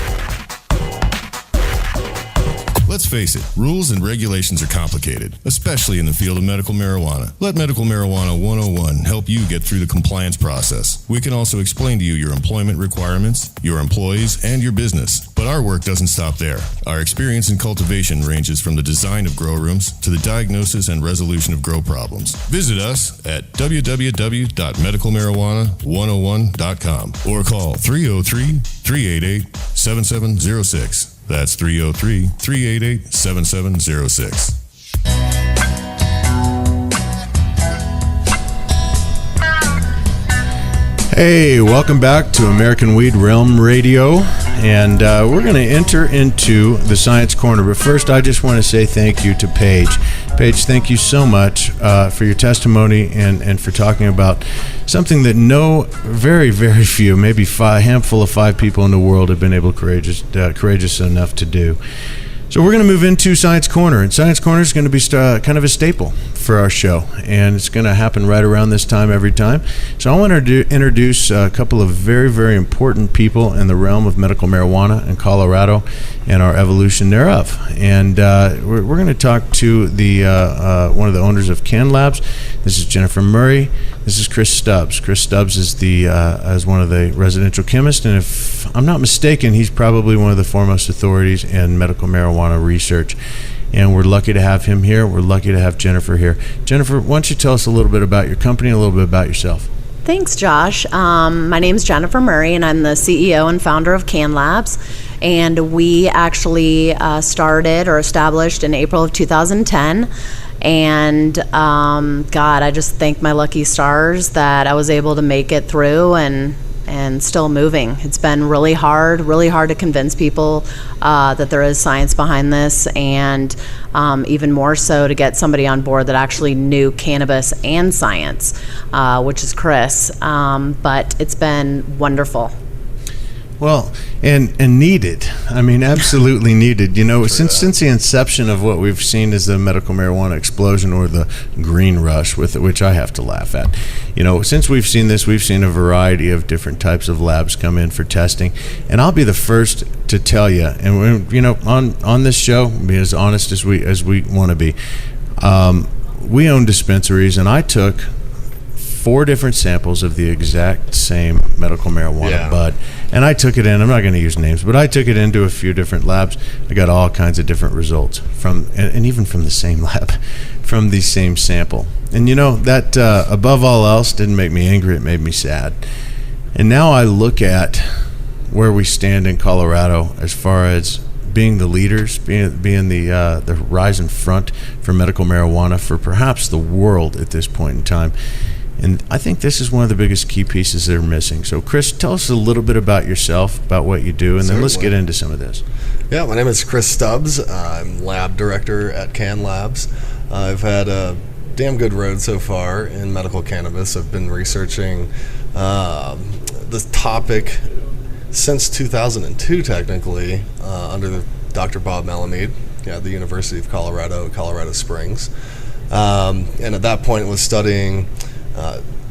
Let's face it, rules and regulations are complicated, especially in the field of medical marijuana. Let Medical Marijuana 101 help you get through the compliance process. We can also explain to you your employment requirements, your employees, and your business. But our work doesn't stop there. Our experience in cultivation ranges from the design of grow rooms to the diagnosis and resolution of grow problems. Visit us at www.medicalmarijuana101.com or call 303-388-7706. That's 303-388-7706. Hey, welcome back to American Weed Realm Radio, and we're going to enter into the Science Corner. But first, I just want to say thank you to Paige. Paige, thank you so much for your testimony and for talking about something that very, very few, maybe a handful of 5 people in the world have been able courageous enough to do. So we're going to move into Science Corner, and Science Corner is going to be kind of a staple for our show, and it's going to happen right around this time every time. So I want to introduce a couple of very, very important people in the realm of medical marijuana in Colorado and our evolution thereof. And we're going to talk to the one of the owners of Cannlabs. This is Gennifer Murray. This is Chris Stubbs. Chris Stubbs is one of the residential chemists, and if I'm not mistaken, he's probably one of the foremost authorities in medical marijuana research. And we're lucky to have him here. We're lucky to have Gennifer here. Gennifer, why don't you tell us a little bit about your company, a little bit about yourself? Thanks, Josh. My name is Gennifer Murray, and I'm the CEO and founder of Cannlabs. And we actually started or established in April of 2010. And God, I just thank my lucky stars that I was able to make it through and still moving. It's been really hard to convince people that there is science behind this, and even more so to get somebody on board that actually knew cannabis and science, which is Chris. But it's been wonderful. Well, and needed. I mean, absolutely needed. You know, since the inception of what we've seen as the medical marijuana explosion, or the green rush, which I have to laugh at. You know, since we've seen this, we've seen a variety of different types of labs come in for testing. And I'll be the first to tell you, and you know, on this show, be as honest as we want to be. We own dispensaries, and I took 4 different samples of the exact same medical marijuana bud, and I took it in. I'm not going to use names, but I took it into a few different labs. I got all kinds of different results and even from the same lab, from the same sample. And you know that above all else didn't make me angry. It made me sad. And now I look at where we stand in Colorado as far as being the leaders, being the rise in front for medical marijuana for perhaps the world at this point in time. And I think this is one of the biggest key pieces that are missing. So, Chris, tell us a little bit about yourself, about what you do, and then let's get into some of this. Yeah, my name is Chris Stubbs. I'm lab director at Cannlabs. I've had a damn good road so far in medical cannabis. I've been researching this topic since 2002, technically, under Dr. Bob Malamud at the University of Colorado, Colorado Springs. And at that point, was studying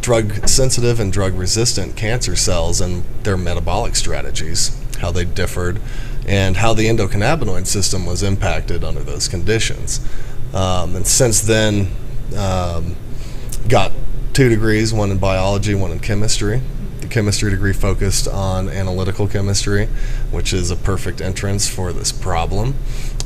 drug-sensitive and drug-resistant cancer cells and their metabolic strategies, how they differed, and how the endocannabinoid system was impacted under those conditions. And since then, got 2 degrees, one in biology, one in chemistry. The chemistry degree focused on analytical chemistry, which is a perfect entrance for this problem.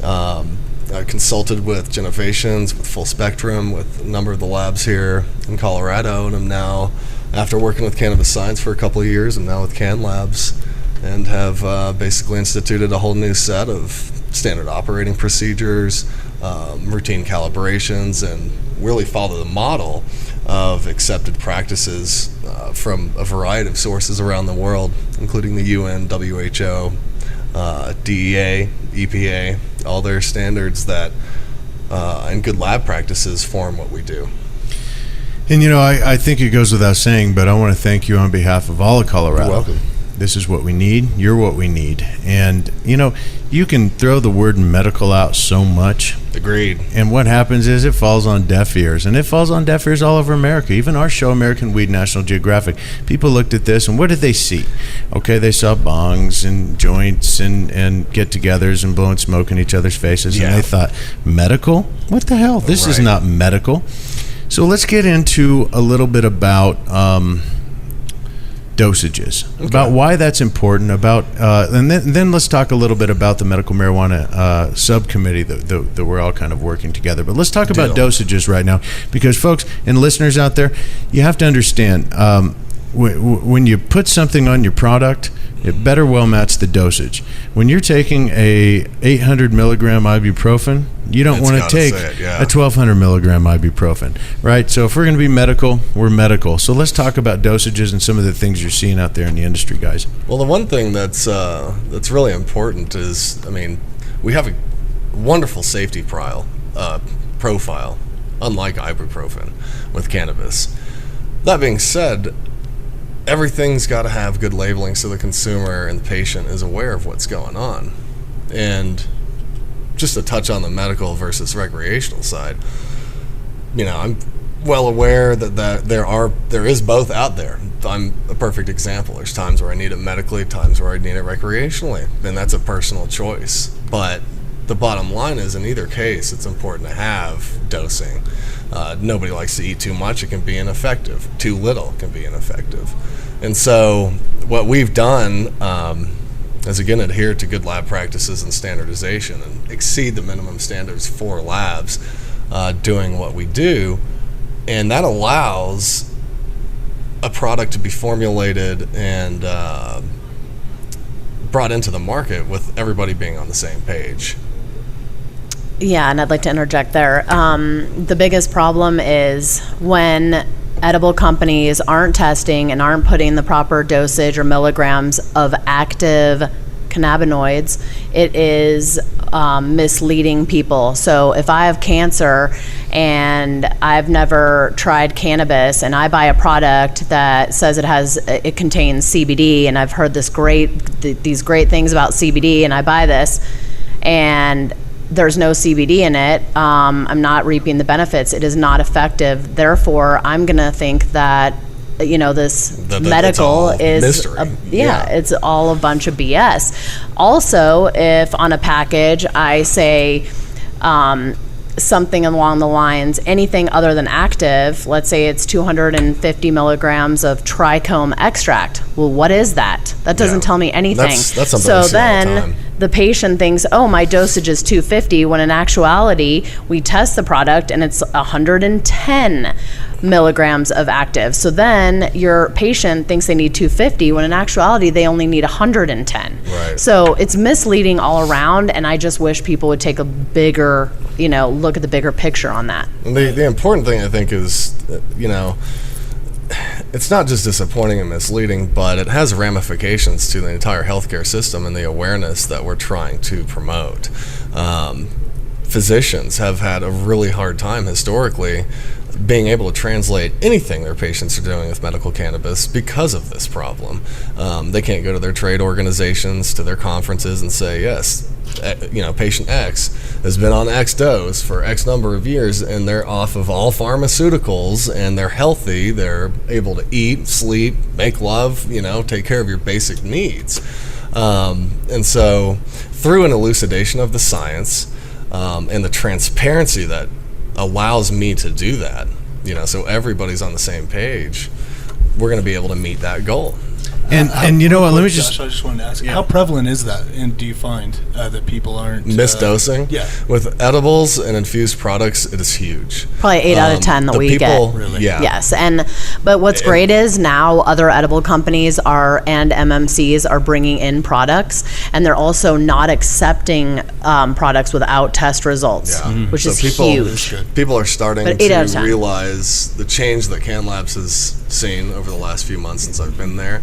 I consulted with Gennifer, with Full Spectrum, with a number of the labs here in Colorado, and I'm now, after working with Cannabis Science for a couple of years, I'm now with Cannlabs, and have basically instituted a whole new set of standard operating procedures, routine calibrations, and really follow the model of accepted practices from a variety of sources around the world, including the UN, WHO, DEA, EPA, all their standards that and good lab practices form what we do. And I think it goes without saying, but I want to thank you on behalf of all of Colorado. You're welcome. This is what we need. You're what we need. And, you can throw the word medical out so much. Agreed. And what happens is it falls on deaf ears. And it falls on deaf ears all over America. Even our show, American Weed, National Geographic. People looked at this, and what did they see? Okay, they saw bongs and joints and get-togethers and blowing smoke in each other's faces. Yeah. And they thought, medical? What the hell? This is not medical. So let's get into a little bit about dosages, about why that's important, about and then let's talk a little bit about the medical marijuana subcommittee that we're all kind of working together. But let's talk about dosages right now, because folks and listeners out there, you have to understand, when you put something on your product, it better well match the dosage. When you're taking a 800 milligram ibuprofen, you don't want to take a 1200 milligram ibuprofen, right? So if we're going to be medical, we're medical. So let's talk about dosages and some of the things you're seeing out there in the industry, guys. Well, the one thing that's really important is, we have a wonderful safety profile, unlike ibuprofen with cannabis. That being said, everything's got to have good labeling so the consumer and the patient is aware of what's going on. And just to touch on the medical versus recreational side, I'm well aware that there is both out there. I'm a perfect example. There's times where I need it medically, times where I need it recreationally, and that's a personal choice. But the bottom line is, in either case, it's important to have dosing. Nobody likes to eat too much. It can be ineffective. Too little can be ineffective. And so what we've done is, again, adhere to good lab practices and standardization and exceed the minimum standards for labs doing what we do. And that allows a product to be formulated and brought into the market with everybody being on the same page. Yeah, and I'd like to interject there. The biggest problem is when edible companies aren't testing and aren't putting the proper dosage or milligrams of active cannabinoids, it is misleading people. So if I have cancer and I've never tried cannabis and I buy a product that says it contains CBD, and I've heard these great things about CBD, and I buy this and there's no CBD in it, I'm not reaping the benefits. It is not effective. Therefore, I'm going to think that, this medical is mystery. It's all a bunch of BS. Also, if on a package I say something along the lines, anything other than active, let's say it's 250 milligrams of trichome extract. Well, what is that? That doesn't tell me anything. That's something I see all the time. The patient thinks, oh, my dosage is 250, when in actuality, we test the product and it's 110 milligrams of active. So then your patient thinks they need 250, when in actuality, they only need 110. Right. So it's misleading all around, and I just wish people would take a bigger, look at the bigger picture on that. And the important thing, I think, is, it's not just disappointing and misleading, but it has ramifications to the entire healthcare system and the awareness that we're trying to promote. Physicians have had a really hard time historically being able to translate anything their patients are doing with medical cannabis because of this problem. They can't go to their trade organizations, to their conferences, and say, yes, patient X has been on X dose for X number of years, and they're off of all pharmaceuticals, and they're healthy, they're able to eat, sleep, make love, take care of your basic needs. And so through an elucidation of the science and the transparency that allows me to do that, so everybody's on the same page, we're going to be able to meet that goal. And you know what? Let me Josh, I just wanted to ask, how prevalent is that? And do you find that people aren't misdosing? Yeah. With edibles and infused products, it is huge. Probably 8 out of 10 that we people, get. Really? Yeah. Yes, but what's great is now other edible companies and MMCs are bringing in products, and they're also not accepting products without test results, which is huge. People are starting to realize the change that Cannlabs has seen over the last few months since I've been there.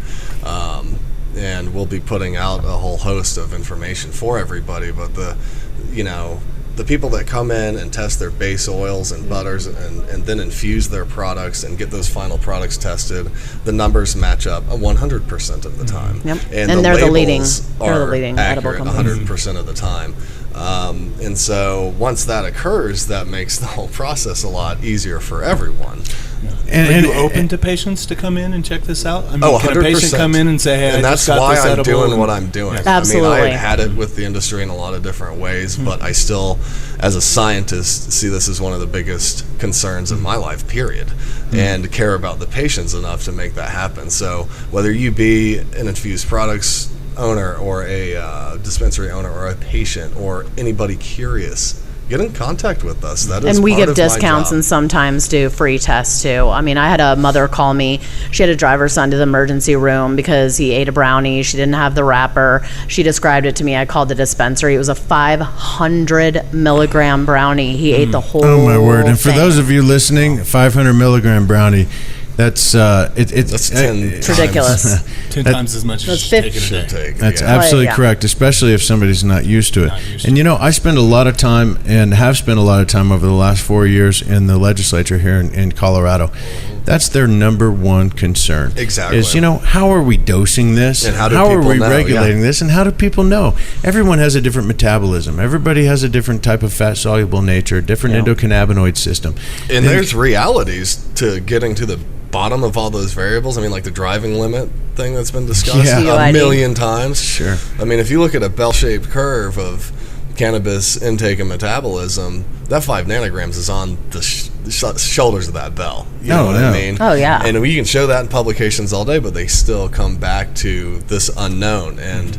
And we'll be putting out a whole host of information for everybody, but the people that come in and test their base oils and butters and then infuse their products and get those final products tested, the numbers match up 100% of the time. Yep. And they're the leading edible edible companies 100% of the time. And so once that occurs, that makes the whole process a lot easier for everyone. Are you open to patients to come in and check this out? I mean, 100%. Can a patient come in and say, hey, and that's why I'm doing what I'm doing. Absolutely. I mean, I had it with the industry in a lot of different ways, but I still, as a scientist, see this as one of the biggest concerns in my life, period, and care about the patients enough to make that happen. So whether you be an infused products owner or a dispensary owner or a patient or anybody curious, get in contact with us. That is and we part give of discounts and sometimes do free tests too. I mean, I had a mother call me. She had to drive her son to the emergency room because he ate a brownie. She didn't have the wrapper. She described it to me. I called the dispensary. It was a 500 milligram brownie. He ate the whole Oh my word. And for thing. those of you listening, 500 milligram brownie, that's that's 10 it's ridiculous. 10 times as much as you take in a day. That's absolutely correct, especially if somebody's not used to it. And I spend a lot of time and have spent a lot of time over the last 4 years in the legislature here in Colorado. That's their number one concern. Exactly. Is, how are we dosing this? And how are we know? regulating this? And how do people know? Everyone has a different metabolism. Everybody has a different type of fat-soluble nature, different endocannabinoid system. And there's realities to getting to the bottom of all those variables. I mean, like the driving limit thing that's been discussed a million times. Sure. I mean, if you look at a bell-shaped curve of cannabis intake and metabolism, that 5 nanograms is on the shoulders of that bell. You know what I mean? Oh, yeah. And we can show that in publications all day, but they still come back to this unknown. And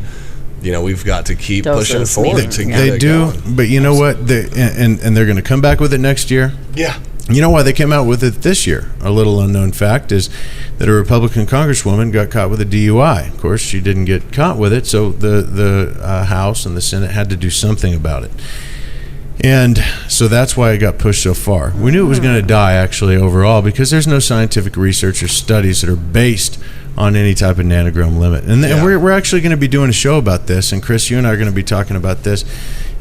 we've got to keep pushing forward to get it going. But you know what? And they're going to come back with it next year. Yeah. You know why they came out with it this year? A little unknown fact is that a Republican congresswoman got caught with a DUI. Of course, she didn't get caught with it, so the House and the Senate had to do something about it. And so that's why it got pushed so far. We knew it was going to die, actually, overall, because there's no scientific research or studies that are based on any type of nanogram limit. And we're actually going to be doing a show about this, and Chris, you and I are going to be talking about this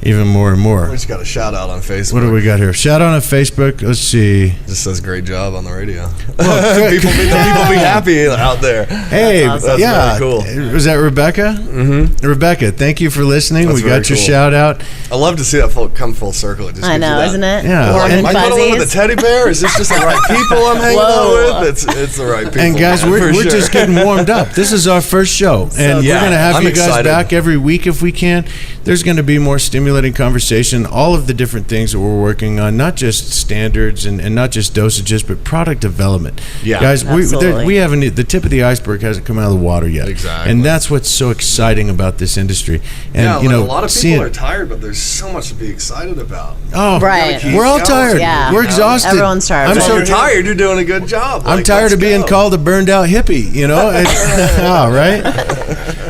even more and more. We just got a shout out on Facebook. What do we got here? Shout out on Facebook. Let's see. Just says great job on the radio. Well, people be happy out there. Hey, that's really cool. Was that Rebecca? Mm-hmm. Rebecca, thank you for listening. That's we got your shout out. I love to see that come full circle. It just I know, isn't it? Yeah. Warm Am I going to live with a teddy bear? Is this just the right people I'm hanging out with? It's the right people. And guys, we're just getting warmed up. This is our first show, and we're going to have you guys back every week if we can. There's going to be more stimulating conversation, all of the different things that we're working on, not just standards and not just dosages, but product development. Yeah, guys, we haven't, the tip of the iceberg hasn't come out of the water yet. Exactly. And that's what's so exciting about this industry. And a lot of people are tired, but there's so much to be excited about. Oh, right. We're all tired. Yeah. We're exhausted. Everyone's tired. I'm so tired. You're doing a good job. I'm tired of being called a burned out hippie, right?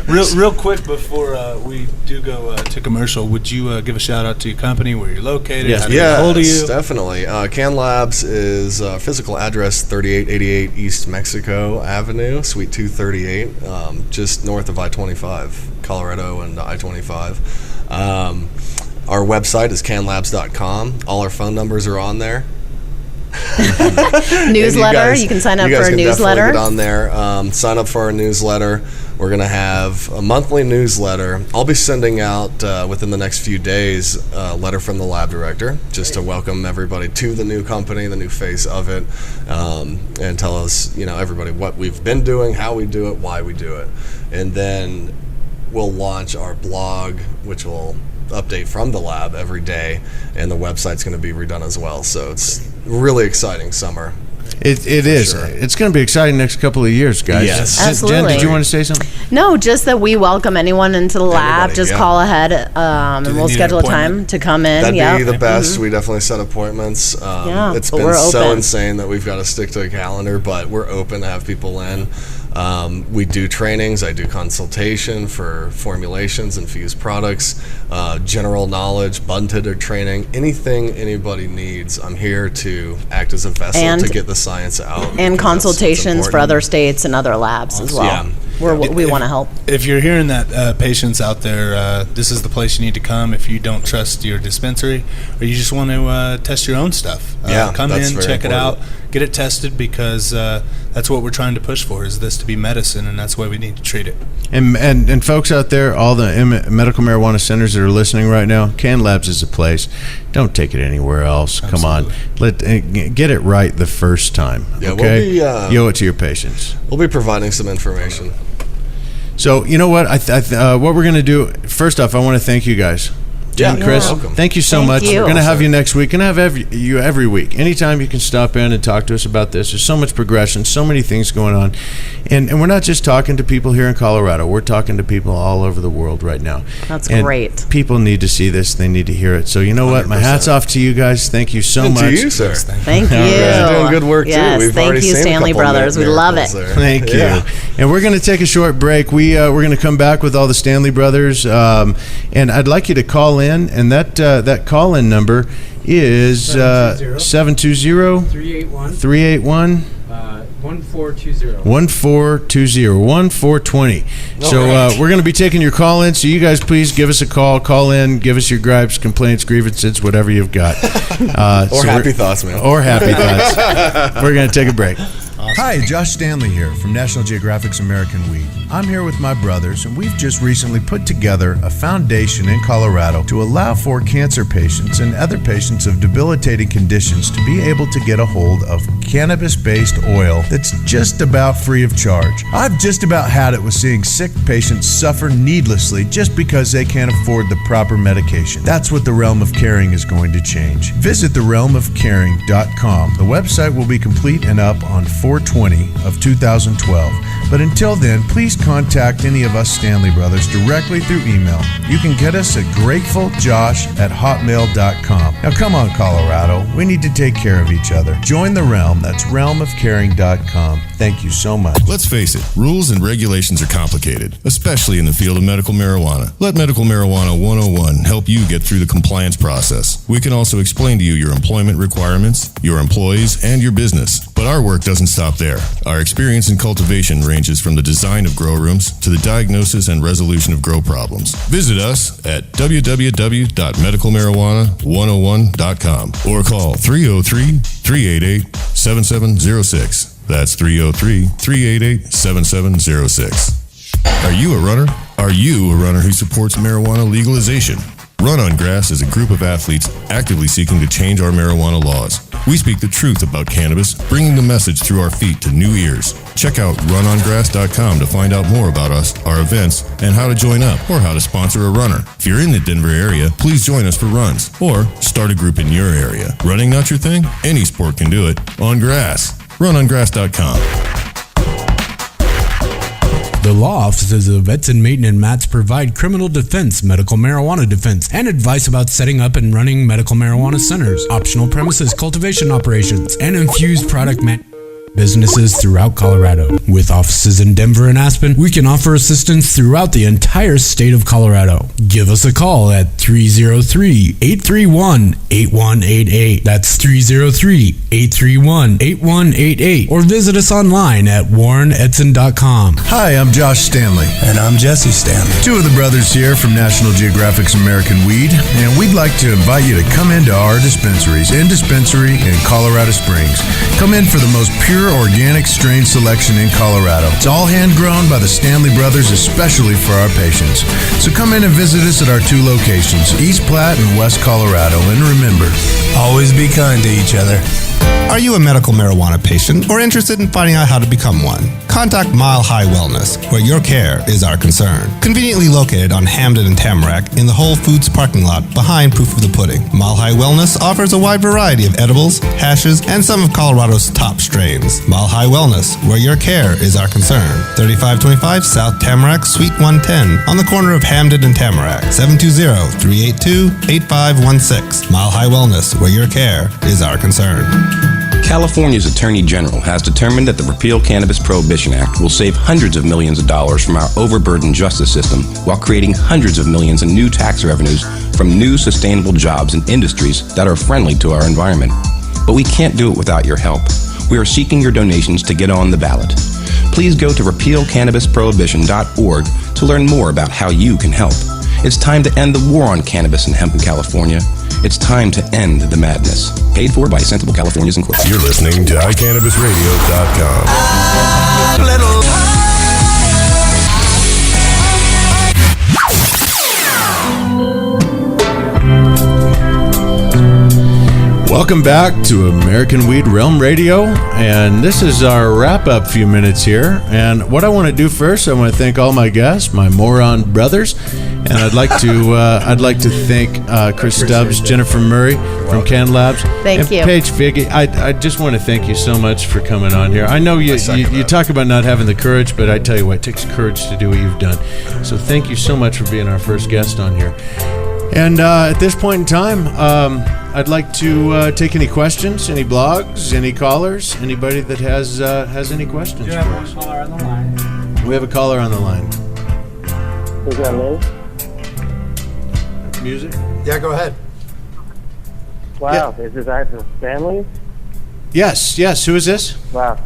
Real quick before we do go to commercial, would you give a shout out to your company, where you're located? How to get a hold of you? Definitely. Cannlabs is physical address 3888 East Mexico Avenue, Suite 238, just north of I-25, Colorado and I-25. Our website is cannlabs.com. All our phone numbers are on there. Newsletter. You can sign up for a newsletter. Get on there. Sign up for our newsletter. We're going to have a monthly newsletter. I'll be sending out within the next few days a letter from the lab director just to welcome everybody to the new company, the new face of it, and tell us, everybody what we've been doing, how we do it, why we do it. And then we'll launch our blog, which will update from the lab every day, and the website's going to be redone as well. So it's really exciting summer. It is. Sure. It's going to be exciting next couple of years, guys. Yes. Absolutely. Jen, did you want to say something? No, just that we welcome anyone into the lab. Just call ahead, and we'll schedule a time to come in. That'd be the best. We definitely set appointments. It's been so insane that we've got to stick to a calendar, but we're open to have people in. We do trainings. I do consultation for formulations, infused products, general knowledge, bud tender training, anything anybody needs. I'm here to act as a vessel to get the science out. And consultations for other states and other labs as well. Yeah. We want to help. If you're hearing that, patients out there, this is the place you need to come if you don't trust your dispensary or you just want to test your own stuff. Come in, check it out, get it tested, because that's what we're trying to push for, is this to be medicine, and that's why we need to treat it. And folks out there, all the medical marijuana centers that are listening right now, Cannlabs is a place. Don't take it anywhere else. Absolutely. Come on. Get it right the first time. Yeah, okay? We'll be, you owe it to your patients. We'll be providing some information. So, you know what? What we're going to do, first off, I want to thank you guys. Jen, Chris, thank you so much. We're going to have you next week. We're going to have you every week. Anytime you can stop in and talk to us about this. There's so much progression, so many things going on. And we're not just talking to people here in Colorado. We're talking to people all over the world right now. That's and great. People need to see this. They need to hear it. So you know what? 100%. My hat's off to you guys. Thank you so much. To you, sir. Thank you. You're doing good work, too. We've thank already you, seen Stanley Brothers. We love it. Thank you. And we're going to take a short break. We're going to come back with all the Stanley Brothers. And I'd like you to call in, and that call-in number is 720-381-1420. 1420. So we're going to be taking your call-in, so you guys please give us a call in, give us your gripes, complaints, grievances, whatever you've got. Or happy thoughts, man. Or happy thoughts. We're going to take a break. Awesome. Hi, Josh Stanley here from National Geographic's American Weed. I'm here with my brothers, and we've just recently put together a foundation in Colorado to allow for cancer patients and other patients of debilitating conditions to be able to get a hold of cannabis-based oil that's just about free of charge. I've just about had it with seeing sick patients suffer needlessly just because they can't afford the proper medication. That's what the Realm of Caring is going to change. Visit therealmofcaring.com. The website will be complete and up on 4/20 of 2012. But until then, please contact any of us Stanley Brothers directly through email. You can get us at gratefuljosh@hotmail.com. Now come on, Colorado. We need to take care of each other. Join the Realm. That's realmofcaring.com. Thank you so much. Let's face it, rules and regulations are complicated, especially in the field of medical marijuana. Let Medical Marijuana 101 help you get through the compliance process. We can also explain to you your employment requirements, your employees, and your business. But our work doesn't stop there. Our experience in cultivation ranges from the design of grow rooms to the diagnosis and resolution of grow problems. Visit us at www.medicalmarijuana101.com or call 303-388-7706. That's 303-388-7706. Are you a runner? Are you a runner who supports marijuana legalization? Run on Grass is a group of athletes actively seeking to change our marijuana laws. We speak the truth about cannabis, bringing the message through our feet to new ears. Check out runongrass.com to find out more about us, our events, and how to join up or how to sponsor a runner. If you're in the Denver area, please join us for runs or start a group in your area. Running not your thing? Any sport can do it. On grass. Runongrass.com. The law offices of Vets and Maiden and Mats provide criminal defense, medical marijuana defense, and advice about setting up and running medical marijuana centers, optional premises cultivation operations, and infused product businesses throughout Colorado. With offices in Denver and Aspen, we can offer assistance throughout the entire state of Colorado. Give us a call at 303-831-8188. That's 303-831-8188. Or visit us online at warrenedson.com. Hi, I'm Josh Stanley. And I'm Jesse Stanley. Two of the brothers here from National Geographic's American Weed, and we'd like to invite you to come into our dispensaries in Colorado Springs. Come in for the most pure organic strain selection in Colorado. It's all hand-grown by the Stanley Brothers, especially for our patients. So come in and visit us at our two locations, East Platte and West Colorado. And remember, always be kind to each other. Are you a medical marijuana patient or interested in finding out how to become one? Contact Mile High Wellness, where your care is our concern. Conveniently located on Hamden and Tamarack in the Whole Foods parking lot behind Proof of the Pudding. Mile High Wellness offers a wide variety of edibles, hashes, and some of Colorado's top strains. Mile High Wellness, where your care is our concern. 3525 South Tamarack, Suite 110, on the corner of Hamden and Tamarack. 720-382-8516. Mile High Wellness, where your care is our concern. California's Attorney General has determined that the Repeal Cannabis Prohibition Act will save hundreds of millions of dollars from our overburdened justice system while creating hundreds of millions in new tax revenues from new sustainable jobs and industries that are friendly to our environment. But we can't do it without your help. We are seeking your donations to get on the ballot. Please go to repealcannabisprohibition.org to learn more about how you can help. It's time to end the war on cannabis and hemp in California. It's time to end the madness. Paid for by Sensible Californians Incorporated. You're listening to iCannabisRadio.com. Welcome back to American Weed Realm Radio, and this is our wrap-up few minutes here. And what I want to do first, I want to thank all my guests, my moron brothers, and I'd like to thank Chris Stubbs, Gennifer Murray from Cannlabs, Thank you. Paige Figi. I just want to thank you so much for coming on here. I know you talk about not having the courage, but I tell you what, it takes courage to do what you've done. So thank you so much for being our first guest on here. And at this point in time, I'd like to take any questions, any blogs, any callers, anybody that has any questions for us. Caller on the line. We have a caller on the line. Is that me? Music? Yeah, go ahead. Wow, is this actually Stanley? Yes. Who is this? Wow.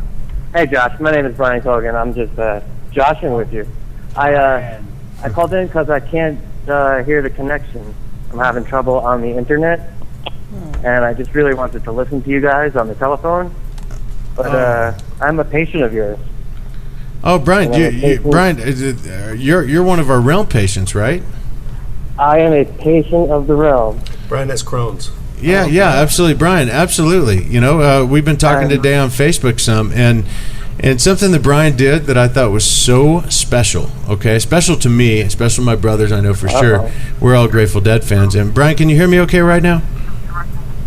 Hey, Josh. My name is Brian Cogan. I'm just joshing with you. I called in because I can't hear the connection. I'm having trouble on the internet, and I just really wanted to listen to you guys on the telephone. But I'm a patient of yours. Oh, Brian, you're one of our realm patients, right? I am a patient of the realm. Brian has Crohn's. Yeah, absolutely, Brian, absolutely. You know, we've been talking today on Facebook some, and something that Brian did that I thought was so special, okay? Special to me, special to my brothers, I know for sure. We're all Grateful Dead fans. And Brian, can you hear me okay right now?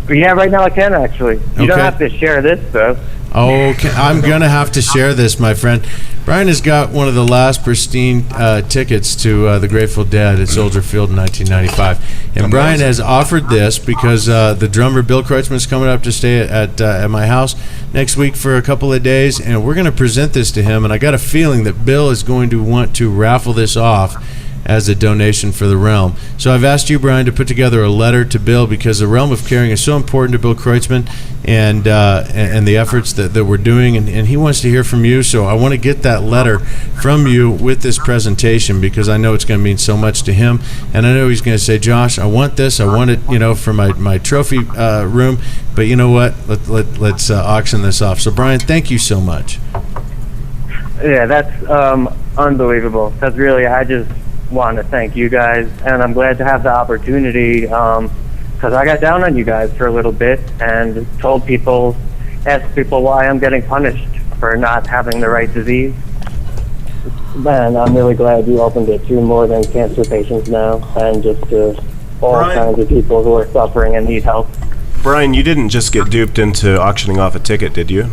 Yeah, right now I can, actually. You don't have to share this, though. Okay, I'm going to have to share this, my friend. Brian has got one of the last pristine tickets to the Grateful Dead at Soldier Field in 1995. And Brian has offered this because the drummer Bill Kreutzmann is coming up to stay at my house next week for a couple of days, and we're going to present this to him. And I got a feeling that Bill is going to want to raffle this off as a donation for the realm. So I've asked you, Brian, to put together a letter to Bill because the realm of caring is so important to Bill Kreutzmann and the efforts that we're doing, and he wants to hear from you. So I want to get that letter from you with this presentation because I know it's going to mean so much to him, and I know he's going to say, Josh, I want this. I want it, for my trophy room. But you know what? Let's auction this off. So Brian, thank you so much. Yeah, that's unbelievable. That's really, I just want to thank you guys, and I'm glad to have the opportunity because I got down on you guys for a little bit and asked people why I'm getting punished for not having the right disease. Man, I'm really glad you opened it to more than cancer patients now, and just to all kinds of people who are suffering and need help. Brian, you didn't just get duped into auctioning off a ticket, did you?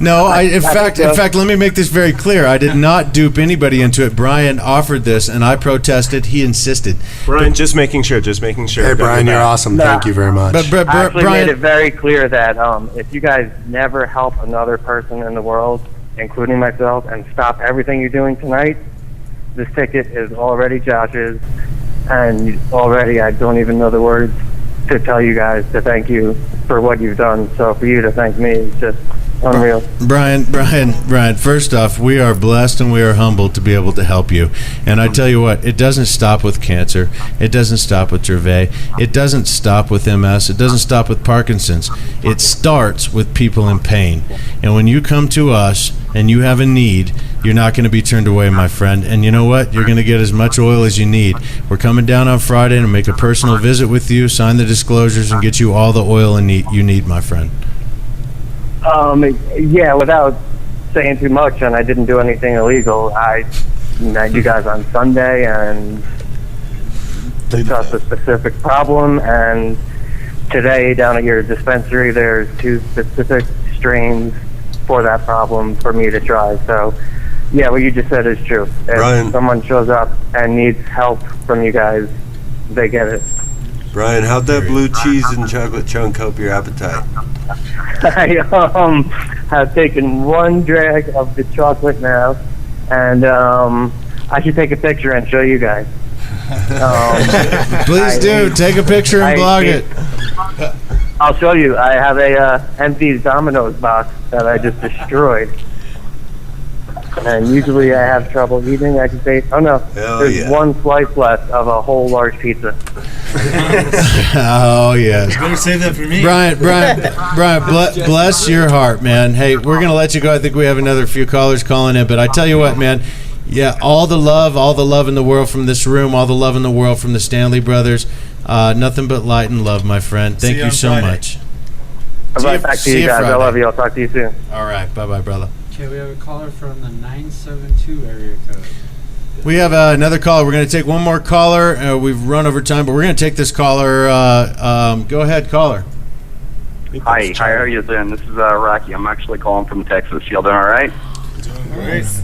No, in fact, let me make this very clear. I did not dupe anybody into it. Brian offered this, and I protested. He insisted. Brian, just making sure. Hey, Brian, you're awesome. Thank you very much. I actually Brian, made it very clear that if you guys never help another person in the world, including myself, and stop everything you're doing tonight, this ticket is already Josh's, and already I don't even know the words to tell you guys to thank you for what you've done. So for you to thank me is just unreal. Brian, first off, we are blessed and we are humbled to be able to help you. And I tell you what, it doesn't stop with cancer. It doesn't stop with Dravet. It doesn't stop with MS. It doesn't stop with Parkinson's. It starts with people in pain. And when you come to us and you have a need, you're not going to be turned away, my friend. And you know what? You're going to get as much oil as you need. We're coming down on Friday to make a personal visit with you, sign the disclosures, and get you all the oil you need, my friend. Yeah, without saying too much, and I didn't do anything illegal. I met you guys on Sunday and discussed a specific problem, and today down at your dispensary there's 2 specific strains for that problem for me to try. So yeah, what you just said is true. If someone shows up and needs help from you guys, they get it. Brian, how'd that blue cheese and chocolate chunk help your appetite? I have taken 1 drag of the chocolate now, and I should take a picture and show you guys. Please do. Take a picture and blog it. I'll show you. I have a empty Domino's box that I just destroyed. And usually I have trouble eating. I can say, oh no, there's 1 slice left of a whole large pizza. Oh yes. Better save that for me. Brian, bless your heart, man. Hey, we're going to let you go. I think we have another few callers calling in, but I tell you what, man, yeah, all the love in the world from this room, all the love in the world from the Stanley Brothers. Nothing but light and love, my friend. Thank you so much. Right back to you guys. I love you. I'll talk to you soon. All right. Bye-bye, brother. Okay, we have a caller from the 972 area code. We have another caller. We're going to take one more caller. We've run over time, but we're going to take this caller. Go ahead, caller. Hi, how are you doing? This is Rocky. I'm actually calling from Texas. Y'all doing all right?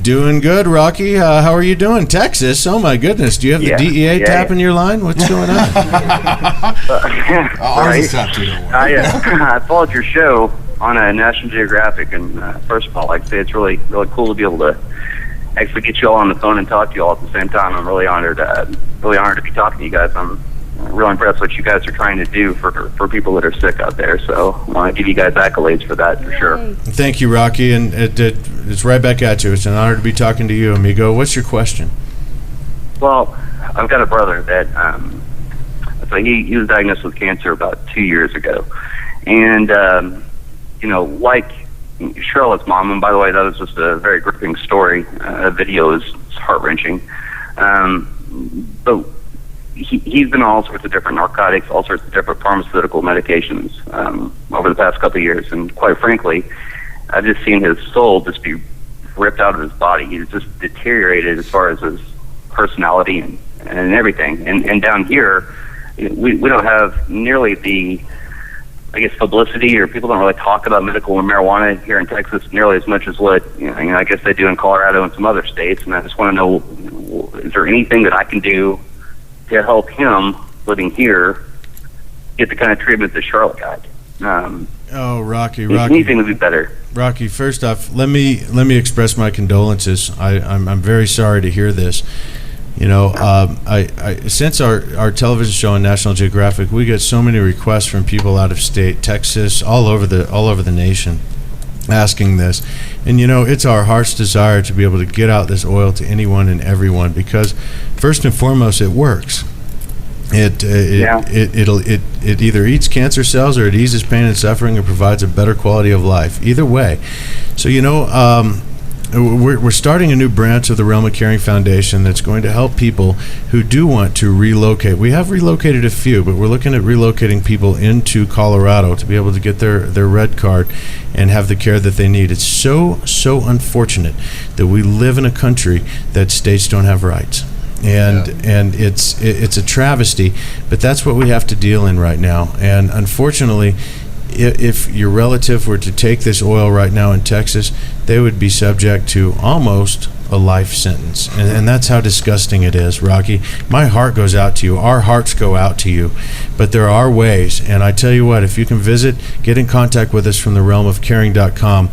Doing good, Rocky. How are you doing? Texas? Oh, my goodness. Do you have the DEA tapping your line? What's going on? Ours is tapped too, don't worry. I followed your show on National Geographic, and first of all, I'd say it's really cool to be able to actually get you all on the phone and talk to you all at the same time. I'm really honored to be talking to you guys. I'm really impressed what you guys are trying to do for people that are sick out there. So I want to give you guys accolades for that, for sure. Thank you, Rocky, and it's right back at you. It's an honor to be talking to you, amigo. What's your question? Well, I've got a brother that so he was diagnosed with cancer about 2 years ago, and like Charlotte's mom, and by the way, that was just a very gripping story. The video is heart-wrenching. But he's been on all sorts of different narcotics, all sorts of different pharmaceutical medications over the past couple of years. And quite frankly, I've just seen his soul just be ripped out of his body. He's just deteriorated as far as his personality and everything. And down here, we don't have nearly the, I guess, publicity, or people don't really talk about medical marijuana here in Texas nearly as much as what I guess they do in Colorado and some other states. And I just want to know, is there anything that I can do to help him living here get the kind of treatment that Charlotte got? Rocky, anything would be better. Rocky, first off, let me express my condolences. I'm very sorry to hear this. Since our television show on National Geographic, we get so many requests from people out of state, Texas, all over the nation, asking this. And it's our heart's desire to be able to get out this oil to anyone and everyone, because first and foremost, it works. It either eats cancer cells, or it eases pain and suffering, or provides a better quality of life. Either way. So we're starting a new branch of the Realm of Caring Foundation that's going to help people who do want to relocate. We have relocated a few, but we're looking at relocating people into Colorado to be able to get their red card and have the care that they need. It's so unfortunate that we live in a country that states don't have rights. And it's a travesty, but that's what we have to deal in right now. And unfortunately, if your relative were to take this oil right now in Texas, they would be subject to almost a life sentence. And that's how disgusting it is, Rocky. My heart goes out to you. Our hearts go out to you. But there are ways. And I tell you what, if you can get in contact with us from the realm of caring.com,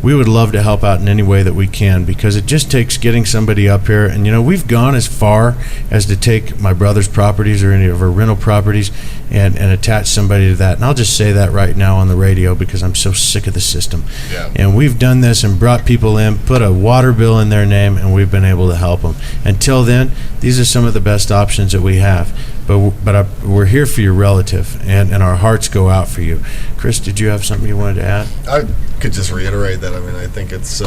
we would love to help out in any way that we can, because it just takes getting somebody up here. And, we've gone as far as to take my brother's properties or any of our rental properties and attach somebody to that. And I'll just say that right now on the radio because I'm so sick of the system. Yeah. And we've done this and brought people in, put a water bill in their name, and we've been able to help them. Until then, these are some of the best options that we have. But we're here for your relative, and our hearts go out for you. Chris, did you have something you wanted to add? I could just reiterate that. I mean, I think it's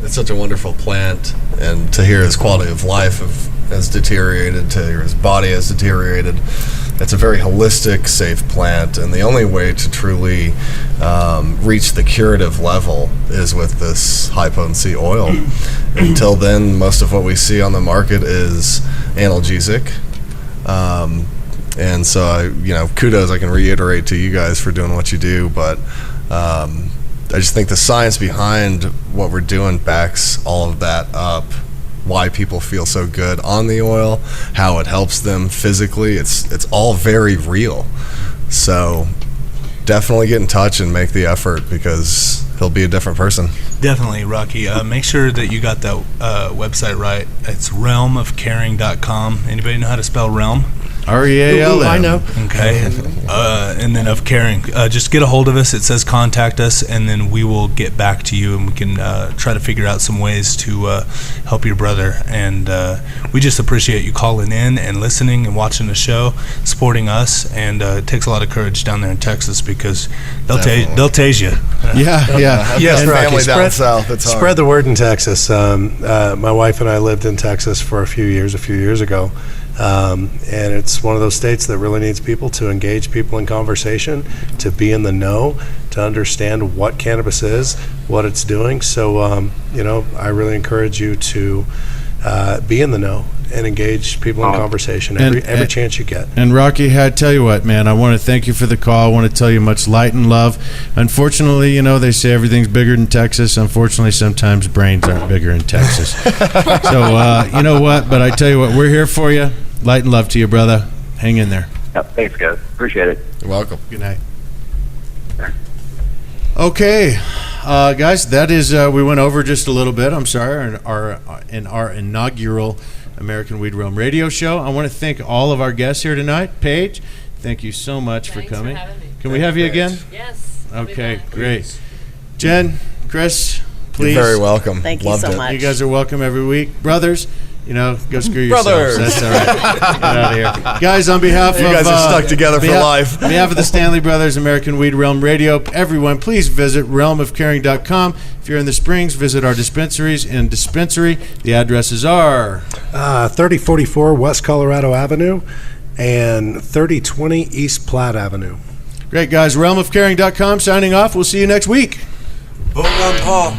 such a wonderful plant, and to hear his quality of life has deteriorated, to hear his body has deteriorated. It's a very holistic, safe plant, and the only way to truly reach the curative level is with this high-potency oil. Until then, most of what we see on the market is analgesic. And so, kudos I can reiterate to you guys for doing what you do, but I just think the science behind what we're doing backs all of that up. Why people feel so good on the oil, how it helps them physically, it's all very real. So definitely get in touch and make the effort, because he'll be a different person. Definitely, Rocky. Make sure that you got that website right. It's realmofcaring.com. Anybody know how to spell realm? REALM. I know. Okay. And then of caring. Just get a hold of us. It says contact us, and then we will get back to you, and we can try to figure out some ways to help your brother. And we just appreciate you calling in and listening and watching the show, supporting us. And it takes a lot of courage down there in Texas, because they'll tase you. Yeah. Yes, Rocky. Family down south. It's hard. Spread the word in Texas. My wife and I lived in Texas for a few years ago. And it's one of those states that really needs people to engage people in conversation, to be in the know, to understand what cannabis is, what it's doing. So, I really encourage you to be in the know and engage people in conversation every chance you get. And Rocky, I tell you what, man, I want to thank you for the call. I want to tell you much light and love. Unfortunately, they say everything's bigger in Texas. Unfortunately, sometimes brains aren't bigger in Texas. So, you know what? But I tell you what, we're here for you. Light and love to you, brother. Hang in there. Yep, thanks, guys. Appreciate it. You're welcome. Good night. Okay, guys, that is, we went over just a little bit. I'm sorry, in our inaugural American Weed Realm radio show. I want to thank all of our guests here tonight. Paige, thank you so much for coming. Can we have you again? Yes. Okay, great. Jen, Chris, please. You're very welcome. Thank you Loved so it. much. You guys are welcome every week. Brothers, go screw yourselves. Brothers. That's all right. Get out of here. Guys, on behalf You of... guys are stuck together for life. On behalf of the Stanley Brothers, American Weed Realm Radio, everyone, please visit realmofcaring.com. If you're in the Springs, visit our dispensaries in Dispensary. The addresses are... 3044 West Colorado Avenue and 3020 East Platte Avenue. Great, guys. realmofcaring.com signing off. We'll see you next week. Vote on Paul.